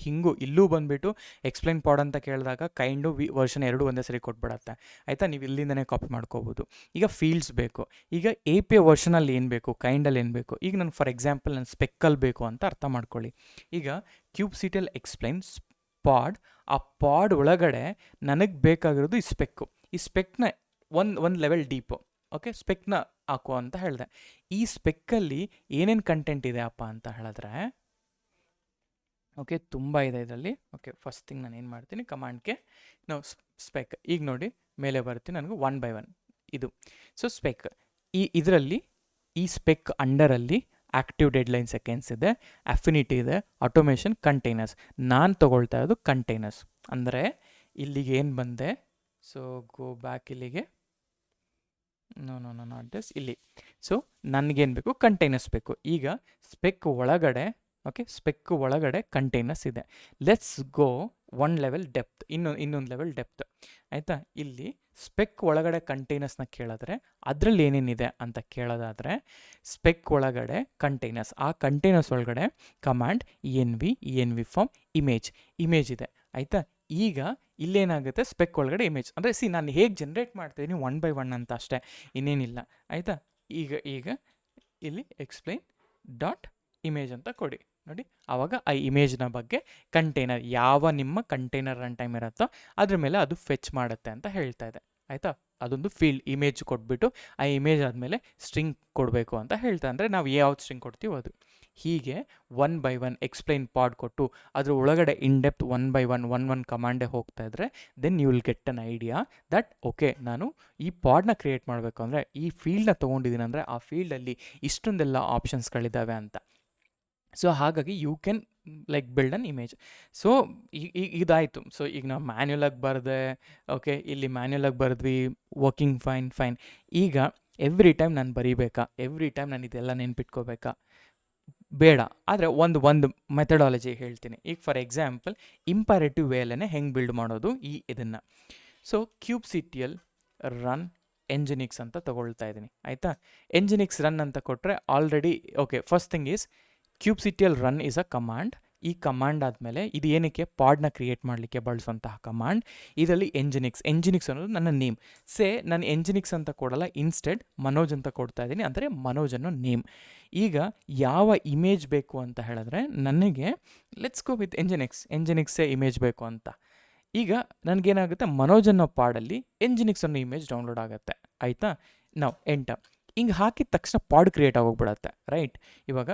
ಇಲ್ಲೂ ಬಂದುಬಿಟ್ಟು ಎಕ್ಸ್ಪ್ಲೈನ್ ಪಾಡ್ ಅಂತ ಕೇಳಿದಾಗ ಕೈಂಡು ವರ್ಷನ್ ಎರಡೂ ಒಂದೇ ಸರಿ ಕೊಟ್ಬಿಡತ್ತೆ. ಆಯಿತಾ? ನೀವು ಇಲ್ಲಿಂದನೇ ಕಾಪಿ ಮಾಡ್ಕೋಬೋದು. ಈಗ ಫೀಲ್ಡ್ಸ್ ಬೇಕು. ಈಗ API ವರ್ಷನಲ್ಲಿ ಏನು ಬೇಕು, ಕೈಂಡಲ್ಲಿ ಏನು ಬೇಕು. ಈಗ ನಾನು ಫಾರ್ ಎಕ್ಸಾಂಪಲ್ ನಾನು ಸ್ಪೆಕ್ಕಲ್ಲಿ ಬೇಕು ಅಂತ ಅರ್ಥ ಮಾಡ್ಕೊಳ್ಳಿ. ಈಗ ಕ್ಯೂಬ್ಸಿಟಿಯಲ್ಲಿ ಎಕ್ಸ್ಪ್ಲೈನ್ ಪಾಡ್, ಆ ಪಾಡ್ ಒಳಗಡೆ ನನಗೆ ಬೇಕಾಗಿರೋದು ಈ ಸ್ಪೆಕ್ಕು. ಈ ಸ್ಪೆಕ್ನ ಒಂದು ಲೆವೆಲ್ ಡೀಪು. ಓಕೆ, ಸ್ಪೆಕ್ನ ಹಾಕೋ ಅಂತ ಹೇಳಿದೆ. ಈ ಸ್ಪೆಕ್ಕಲ್ಲಿ ಏನೇನು ಕಂಟೆಂಟ್ ಇದೆ ಅಪ್ಪ ಅಂತ ಹೇಳಿದ್ರೆ, ಓಕೆ ತುಂಬ ಇದೆ ಇದರಲ್ಲಿ. ಓಕೆ, ಫಸ್ಟ್ ಥಿಂಗ್ ನಾನು ಏನು ಮಾಡ್ತೀನಿ, ಕಮಾಂಡ್ಗೆ ನಾವು ಸ್ಪೆಕ್, ಈಗ ನೋಡಿ ಮೇಲೆ ಬರ್ತೀನಿ, ನನಗೆ 1 by 1 ಇದು. ಸೊ ಸ್ಪೆಕ್, ಇದರಲ್ಲಿ ಈ ಸ್ಪೆಕ್ ಅಂಡರಲ್ಲಿ ಆ್ಯಕ್ಟಿವ್ ಡೆಡ್ಲೈನ್ ಸೆಕೆಂಡ್ಸ್ ಇದೆ, ಅಫಿನಿಟಿ ಇದೆ, ಆಟೋಮೇಷನ್, ಕಂಟೈನರ್ಸ್. ನಾನು ತೊಗೊಳ್ತಾ ಇರೋದು ಕಂಟೈನರ್ಸ್. ಅಂದರೆ ಇಲ್ಲಿಗೆ ಏನು ಬಂದೆ, ಸೊ ಗೋ ಬ್ಯಾಕ್ ಇಲ್ಲಿಗೆ, ನಾಟ್ ದಿಸ್, ಇಲ್ಲಿ. ಸೊ ನನಗೇನು ಬೇಕು, ಕಂಟೈನರ್ಸ್ ಬೇಕು. ಈಗ ಸ್ಪೆಕ್ ಒಳಗಡೆ, ಓಕೆ, ಸ್ಪೆಕ್ ಒಳಗಡೆ ಕಂಟೈನರ್ಸ್ ಇದೆ. ಲೆಟ್ಸ್ ಗೋ 1 ಲೆವೆಲ್ ಡೆಪ್ತ್, ಇನ್ನೊಂದು ಲೆವೆಲ್ ಡೆಪ್ತ್. ಆಯಿತಾ? ಇಲ್ಲಿ ಸ್ಪೆಕ್ ಒಳಗಡೆ ಕಂಟೈನರ್ಸ್ನ ಕೇಳಿದ್ರೆ ಅದರಲ್ಲಿ ಏನೇನಿದೆ ಅಂತ ಕೇಳೋದಾದರೆ, ಸ್ಪೆಕ್ ಒಳಗಡೆ ಕಂಟೈನರ್ಸ್, ಆ ಕಂಟೈನರ್ಸ್ ಒಳಗಡೆ ಕಮಾಂಡ್ env ಫಾರ್ಮ್ ಇಮೇಜ್ ಇದೆ. ಆಯಿತಾ? ಈಗ ಇಲ್ಲೇನಾಗುತ್ತೆ, ಸ್ಪೆಕ್ ಒಳಗಡೆ ಇಮೇಜ್ ಅಂದರೆ ನಾನು ಹೇಗೆ ಜನ್ರೇಟ್ ಮಾಡ್ತಾಯಿದ್ದೀನಿ 1 by 1 ಅಂತ ಅಷ್ಟೇ, ಇನ್ನೇನಿಲ್ಲ. ಆಯಿತಾ? ಈಗ ಇಲ್ಲಿ ಎಕ್ಸ್ಪ್ಲೈನ್ ಡಾಟ್ ಇಮೇಜ್ ಅಂತ ಕೊಡಿ. ನೋಡಿ, ಆವಾಗ ಆ ಇಮೇಜ್ನ ಬಗ್ಗೆ ಕಂಟೈನರ್, ಯಾವ ನಿಮ್ಮ ಕಂಟೈನರ್ ರನ್ ಟೈಮ್ ಇರುತ್ತೋ ಅದ್ರ ಮೇಲೆ ಅದು ಫೆಚ್ ಮಾಡುತ್ತೆ ಅಂತ ಹೇಳ್ತಾ ಇದೆ. ಆಯಿತಾ? ಅದೊಂದು ಫೀಲ್ಡ್ ಇಮೇಜ್ ಕೊಟ್ಬಿಟ್ಟು ಆ ಇಮೇಜ್ ಆದಮೇಲೆ ಸ್ಟ್ರಿಂಗ್ ಕೊಡಬೇಕು ಅಂತ ಹೇಳ್ತಾ, ಅಂದರೆ ನಾವು ಯಾವ್ದು ಸ್ಟ್ರಿಂಗ್ ಕೊಡ್ತೀವೋ ಅದು. ಹೀಗೆ 1 by 1 ಎಕ್ಸ್ಪ್ಲೈನ್ ಪಾಡ್ ಕೊಟ್ಟು ಅದ್ರ ಒಳಗಡೆ ಇನ್ ಡೆಪ್ತ್ 1 by 1 ಕಮಾಂಡೇ ಹೋಗ್ತಾ ಇದ್ರೆ, then you will get an idea that okay, ನಾನು ಈ ಪಾಡ್ನ ಕ್ರಿಯೇಟ್ ಮಾಡಬೇಕು ಅಂದರೆ, ಈ ಫೀಲ್ಡ್ನ ತೊಗೊಂಡಿದ್ದೀನಿ ಅಂದರೆ ಆ ಫೀಲ್ಡಲ್ಲಿ ಇಷ್ಟೊಂದೆಲ್ಲ ಆಪ್ಷನ್ಸ್ಗಳಿದ್ದಾವೆ ಅಂತ. ಸೊ ಹಾಗಾಗಿ you can like build an image. So ಇದಾಯಿತು. ಸೊ ಈಗ ನಾವು ಮ್ಯಾನ್ಯುಲಾಗಿ ಬರೆದೆ, ಓಕೆ, ಇಲ್ಲಿ ಮ್ಯಾನ್ಯುಲಾಗಿ ಬರೆದ್ವಿ, ವರ್ಕಿಂಗ್ ಫೈನ್. ಈಗ ಎವ್ರಿ ಟೈಮ್ ನಾನು ಬರೀಬೇಕಾ, ಎವ್ರಿ ಟೈಮ್ ನಾನು ಇದೆಲ್ಲ ನೆನ್ಪಿಟ್ಕೋಬೇಕಾ? ಬೇಡ. ಆದರೆ ಒಂದು ಮೆಥಡಾಲಜಿ ಹೇಳ್ತೀನಿ. ಈಗ ಫಾರ್ ಎಕ್ಸಾಂಪಲ್ ಇಂಪರೇಟಿವ್ ವೇಲೇ ಹೆಂಗೆ ಬಿಲ್ಡ್ ಮಾಡೋದು ಇದನ್ನು. ಸೊ ಕ್ಯೂಬ್ಸಿಟಿಯಲ್ಲಿ ರನ್ ಎಂಜಿನಿಕ್ಸ್ ಅಂತ ತೊಗೊಳ್ತಾ ಇದ್ದೀನಿ. ಆಯಿತಾ? ಎಂಜಿನಿಕ್ಸ್ ರನ್ ಅಂತ ಕೊಟ್ಟರೆ already okay, first thing is ಕ್ಯೂಬ್ಸಿಟಿಯಲ್ಲಿ ರನ್ ಇಸ್ ಅ ಕಮಾಂಡ್. ಈ ಕಮಾಂಡ್ ಆದಮೇಲೆ ಇದು ಏನಕ್ಕೆ, ಪಾಡ್ನ ಕ್ರಿಯೇಟ್ ಮಾಡಲಿಕ್ಕೆ ಬಳಸುವಂತಹ ಕಮಾಂಡ್. ಇದರಲ್ಲಿ ಎಂಜಿನಿಕ್ಸ್ ಅನ್ನೋದು ನನ್ನ ನೇಮ್. ನಾನು ಎಂಜಿನಿಕ್ಸ್ ಅಂತ ಕೊಡಲ್ಲ, ಇನ್ಸ್ಟೆಡ್ ಮನೋಜ್ ಅಂತ ಕೊಡ್ತಾ ಇದ್ದೀನಿ, ಅಂದರೆ ಮನೋಜ್ ಅನ್ನೋ ನೇಮ್. ಈಗ ಯಾವ ಇಮೇಜ್ ಬೇಕು ಅಂತ ಹೇಳಿದ್ರೆ, ನನಗೆ ಲೆಟ್ಸ್ ಗೋ ವಿತ್ ಎಂಜಿನಿಕ್ಸೇ ಇಮೇಜ್ ಬೇಕು ಅಂತ. ಈಗ ನನಗೇನಾಗುತ್ತೆ, ಮನೋಜ್ ಅನ್ನೋ ಪಾಡಲ್ಲಿ ಎಂಜಿನಿಕ್ಸ್ ಅನ್ನೋ ಇಮೇಜ್ ಡೌನ್ಲೋಡ್ ಆಗುತ್ತೆ. ಆಯಿತಾ? ನಾವು ಎಂಟರ್ ಹಿಂಗೆ ಹಾಕಿದ ತಕ್ಷಣ ಪಾಡ್ ಕ್ರಿಯೇಟ್ ಆಗೋಗ್ಬಿಡತ್ತೆ. ರೈಟ್? ಇವಾಗ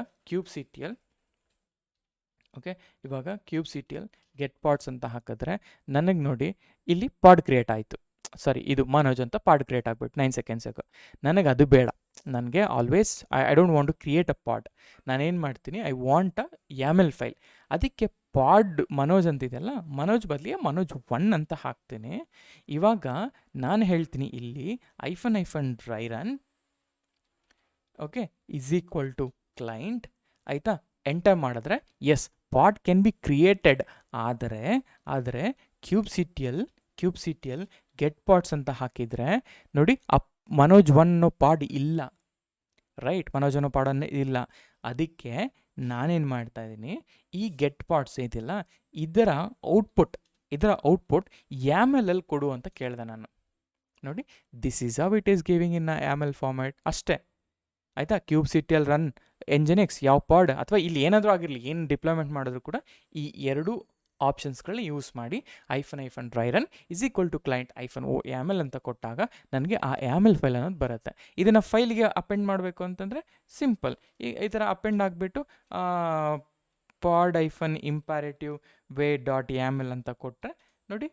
ಕ್ಯೂಬ್ಸಿಟಿಯಲ್ಲಿ ಗೆಟ್ ಪಾಡ್ಸ್ ಅಂತ ಹಾಕಿದ್ರೆ ನನಗೆ ನೋಡಿ ಇಲ್ಲಿ ಪಾಡ್ ಕ್ರಿಯೇಟ್ ಆಯಿತು. ಸಾರಿ, ಇದು ಮನೋಜ್ ಅಂತ ಪಾಡ್ ಕ್ರಿಯೇಟ್ ಆಗಿಬಿಟ್ಟು 9 ಸೆಕೆಂಡ್ಸಿಗೆ. ನನಗೆ ಅದು ಬೇಡ. ನನಗೆ always I don't want to create a pod. ನಾನೇನು ಮಾಡ್ತೀನಿ, I want a YAML file. ಅದಕ್ಕೆ ಪಾಡ್ ಮನೋಜ್ ಅಂತಿದೆಯಲ್ಲ, ಮನೋಜ್ ಬದಲಿಗೆ ಮನೋಜ್ 1 ಅಂತ ಹಾಕ್ತೀನಿ. ಇವಾಗ ನಾನು ಹೇಳ್ತೀನಿ ಇಲ್ಲಿ -dry run, okay, is equal to client. ಆಯಿತಾ? ಎಂಟರ್ ಮಾಡಿದ್ರೆ yes, pod can be created. ಆದರೆ ಕ್ಯೂಬ್ಸಿಟಿಯಲ್ಲಿ ಗೆಟ್ ಪಾಡ್ಸ್ ಅಂತ ಹಾಕಿದರೆ ನೋಡಿ, ಮನೋಜ್ 1 ಪಾಡ್ ಇಲ್ಲ. ರೈಟ್? ಮನೋಜ್ ಅನ್ನೋ ಪಾಡನ್ನು ಇಲ್ಲ. ಅದಕ್ಕೆ ನಾನೇನು ಮಾಡ್ತಾ ಇದ್ದೀನಿ, ಈ ಗೆಟ್ ಪಾರ್ಟ್ಸ್ ಇದೆಯಲ್ಲ ಇದರ ಔಟ್ಪುಟ್ YAML ಕೊಡು ಅಂತ ಕೇಳಿದೆ ನಾನು. ನೋಡಿ, this is how it is giving in YAML format ಅಷ್ಟೇ. ಆಯಿತಾ, ಕ್ಯೂಬ್ಸಿಟಿಯಲ್ಲಿ ರನ್ ಎಂಜಿನೆಕ್ಸ್ ಯಾವ ಪಾಡ್ ಅಥವಾ ಇಲ್ಲಿ ಏನಾದರೂ ಆಗಿರಲಿ, ಏನು ಡಿಪ್ಲಾಯ್ಮೆಂಟ್ ಮಾಡಿದ್ರು ಕೂಡ ಈ ಎರಡು ಆಪ್ಷನ್ಸ್ಗಳನ್ನ ಯೂಸ್ ಮಾಡಿ -ಡ್ರೈ ರನ್ = ಕ್ಲೈಂಟ್ -YAML ಅಂತ ಕೊಟ್ಟಾಗ ನನಗೆ ಆ YAML ಫೈಲ್ ಅನ್ನೋದು ಬರುತ್ತೆ. ಇದನ್ನು ಫೈಲ್ಗೆ ಅಪೆಂಡ್ ಮಾಡಬೇಕು ಅಂತಂದರೆ ಸಿಂಪಲ್, ಈ ಥರ ಅಪೆಂಡ್ ಆಗಿಬಿಟ್ಟು pod -imperative way.yaml ಅಂತ ಕೊಟ್ಟರೆ ನೋಡಿ,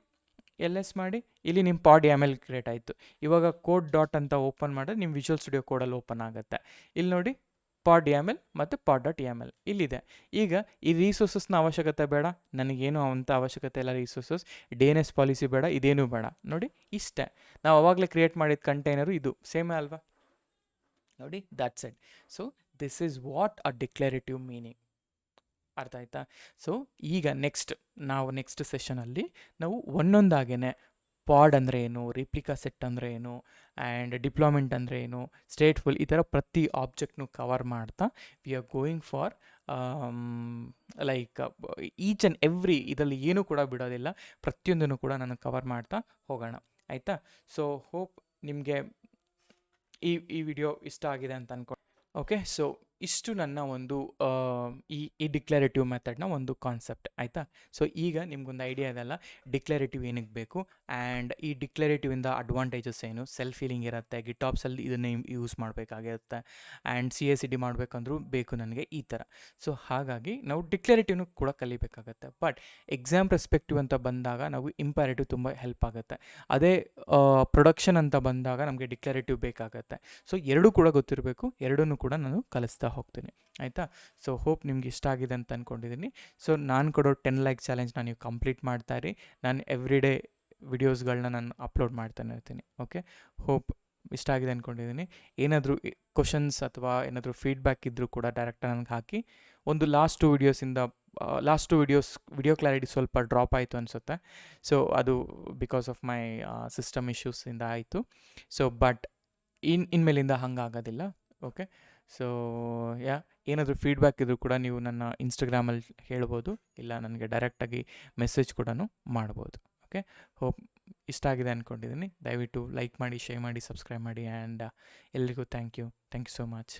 LS ಮಾಡಿ, ಇಲ್ಲಿ ನಿಮ್ಮ pod YAML ಕ್ರಿಯೇಟ್ ಆಯಿತು. ಇವಾಗ ಕೋಡ್ ಡಾಟ್ ಅಂತ ಓಪನ್ ಮಾಡಿದ್ರೆ ನಿಮ್ಮ ವಿಜುವಲ್ ಸ್ಟುಡಿಯೋ ಕೋಡಲ್ಲಿ ಓಪನ್ ಆಗುತ್ತೆ. ಇಲ್ಲಿ ನೋಡಿ pod YAML ಮತ್ತು pod.yaml ಇಲ್ಲಿದೆ. ಈಗ ಈ ರಿಸೋರ್ಸಸ್ನ ಅವಶ್ಯಕತೆ ಬೇಡ, ನನಗೇನು ಅಂಥ ಅವಶ್ಯಕತೆ ಇಲ್ಲ. ರಿಸೋರ್ಸಸ್ DNS ಪಾಲಿಸಿ ಬೇಡ, ಇದೇನೂ ಬೇಡ. ನೋಡಿ, ಇಷ್ಟೇ. ನಾವು ಅವಾಗಲೇ ಕ್ರಿಯೇಟ್ ಮಾಡಿದ ಕಂಟೈನರು ಇದು ಸೇಮೇ ಅಲ್ವಾ? ನೋಡಿ, that's it. So this is what a declarative meaning. ಅರ್ಥ ಆಯ್ತಾ? ಸೊ ಈಗ ನೆಕ್ಸ್ಟ್ ಸೆಷನಲ್ಲಿ ನಾವು ಒಂದೊಂದಾಗೇ ಪಾಡ್ ಅಂದರೆ ಏನು, ರಿಪ್ಲಿಕಾ ಸೆಟ್ ಅಂದರೆ ಏನು, ಆ್ಯಂಡ್ ಡಿಪ್ಲಾಯ್ಮೆಂಟ್ ಅಂದರೆ ಏನು, ಸ್ಟೇಟ್ಫುಲ್, ಈ ಥರ ಪ್ರತಿ ಆಬ್ಜೆಕ್ಟ್ನು ಕವರ್ ಮಾಡ್ತಾ we are going for like each and every, ಇದರಲ್ಲಿ ಏನೂ ಕೂಡ ಬಿಡೋದಿಲ್ಲ, ಪ್ರತಿಯೊಂದನ್ನು ಕೂಡ ನಾನು ಕವರ್ ಮಾಡ್ತಾ ಹೋಗೋಣ. ಆಯಿತಾ? ಸೊ ಹೋಪ್ ನಿಮಗೆ ಈ ವಿಡಿಯೋ ಇಷ್ಟ ಆಗಿದೆ ಅಂತ ಅನ್ಕೊಂಡು. ಓಕೆ, ಸೊ ಇಷ್ಟು ನನ್ನ ಒಂದು ಈ ಡಿಕ್ಲರೇಟಿವ್ ಮೆಥಡ್ನ ಒಂದು ಕಾನ್ಸೆಪ್ಟ್. ಆಯಿತಾ? ಸೊ ಈಗ ನಿಮ್ಗೊಂದು ಐಡಿಯಾ ಇದೆಲ್ಲ ಡಿಕ್ಲರೇಟಿವ್ ಏನಕ್ಕೆ ಬೇಕು, ಆ್ಯಂಡ್ ಈ ಡಿಕ್ಲರೇಟಿವಿಂದ ಅಡ್ವಾಂಟೇಜಸ್ ಏನು, ಸೆಲ್ಫ್ ಫೀಲಿಂಗ್ ಇರುತ್ತೆ, ಗಿಟಾಪ್ಸಲ್ಲಿ ಇದನ್ನೇ ಯೂಸ್ ಮಾಡಬೇಕಾಗಿರುತ್ತೆ, ಆ್ಯಂಡ್ CI/CD ಮಾಡಬೇಕಂದ್ರೂ ಬೇಕು ನನಗೆ, ಈ ಥರ. ಸೊ ಹಾಗಾಗಿ ನಾವು ಡಿಕ್ಲರೇಟಿವ್ನು ಕೂಡ ಕಲಿಬೇಕಾಗತ್ತೆ. ಬಟ್ ಎಕ್ಸಾಮ್ ಪರ್ಸ್ಪೆಕ್ಟಿವ್ ಅಂತ ಬಂದಾಗ ನಾವು ಇಂಪ್ಯಾರೇಟಿವ್ ತುಂಬ ಹೆಲ್ಪ್ ಆಗುತ್ತೆ. ಅದೇ ಪ್ರೊಡಕ್ಷನ್ ಅಂತ ಬಂದಾಗ ನಮಗೆ ಡಿಕ್ಲರೇಟಿವ್ ಬೇಕಾಗತ್ತೆ. ಸೊ ಎರಡೂ ಕೂಡ ಗೊತ್ತಿರಬೇಕು, ಎರಡನ್ನೂ ಕೂಡ ನಾನು ಕಲಿಸ್ತಾ ಹೋಗ್ತೀನಿ. ಆಯಿತಾ? ಸೊ ಹೋಪ್ ನಿಮ್ಗೆ ಇಷ್ಟ ಆಗಿದೆ ಅಂತ ಅಂದ್ಕೊಂಡಿದ್ದೀನಿ. ಸೊ ನಾನು ಕೊಡೋ 10 ಲೈಕ್ ಚಾಲೆಂಜ್ನ ನೀವು ಕಂಪ್ಲೀಟ್ ಮಾಡ್ತಾಯಿರಿ. ನಾನು ಎವ್ರಿ ಡೇ ವಿಡಿಯೋಸ್ಗಳನ್ನ ನಾನು ಅಪ್ಲೋಡ್ ಮಾಡ್ತಾನೆ ಇರ್ತೀನಿ. ಓಕೆ, ಹೋಪ್ ಇಷ್ಟ ಆಗಿದೆ ಅಂದ್ಕೊಂಡಿದ್ದೀನಿ. ಏನಾದರೂ ಕ್ವಶನ್ಸ್ ಅಥವಾ ಏನಾದರೂ ಫೀಡ್ಬ್ಯಾಕ್ ಇದ್ದರೂ ಕೂಡ ಡೈರೆಕ್ಟಾಗಿ ನನಗೆ ಹಾಕಿ. ಒಂದು ಲಾಸ್ಟ್ ಟು ವಿಡಿಯೋ ಕ್ಲಾರಿಟಿ ಸ್ವಲ್ಪ ಡ್ರಾಪ್ ಆಯಿತು ಅನಿಸುತ್ತೆ. ಸೊ ಅದು ಬಿಕಾಸ್ ಆಫ್ ಮೈ ಸಿಸ್ಟಮ್ ಇಶ್ಯೂಸಿಂದ ಆಯಿತು. ಸೊ ಬಟ್ ಇನ್ಮೇಲಿಂದ ಹಂಗಾಗೋದಿಲ್ಲ. ಓಕೆ, ಸೊ ಏನಾದರೂ ಫೀಡ್ಬ್ಯಾಕ್ ಇದ್ದರೂ ಕೂಡ ನೀವು ನನ್ನ ಇನ್ಸ್ಟಾಗ್ರಾಮಲ್ಲಿ ಹೇಳ್ಬೋದು, ಇಲ್ಲ ನನಗೆ ಡೈರೆಕ್ಟಾಗಿ ಮೆಸೇಜ್ ಕೂಡ ಮಾಡ್ಬೋದು. ಓಕೆ, ಹೋಪ್ ಇಷ್ಟ ಆಗಿದೆ ಅಂದ್ಕೊಂಡಿದ್ದೀನಿ. ದಯವಿಟ್ಟು ಲೈಕ್ ಮಾಡಿ, ಶೇರ್ ಮಾಡಿ, ಸಬ್ಸ್ಕ್ರೈಬ್ ಮಾಡಿ, ಆ್ಯಂಡ್ ಎಲ್ರಿಗೂ ಥ್ಯಾಂಕ್ ಯು ಸೋ ಮಚ್.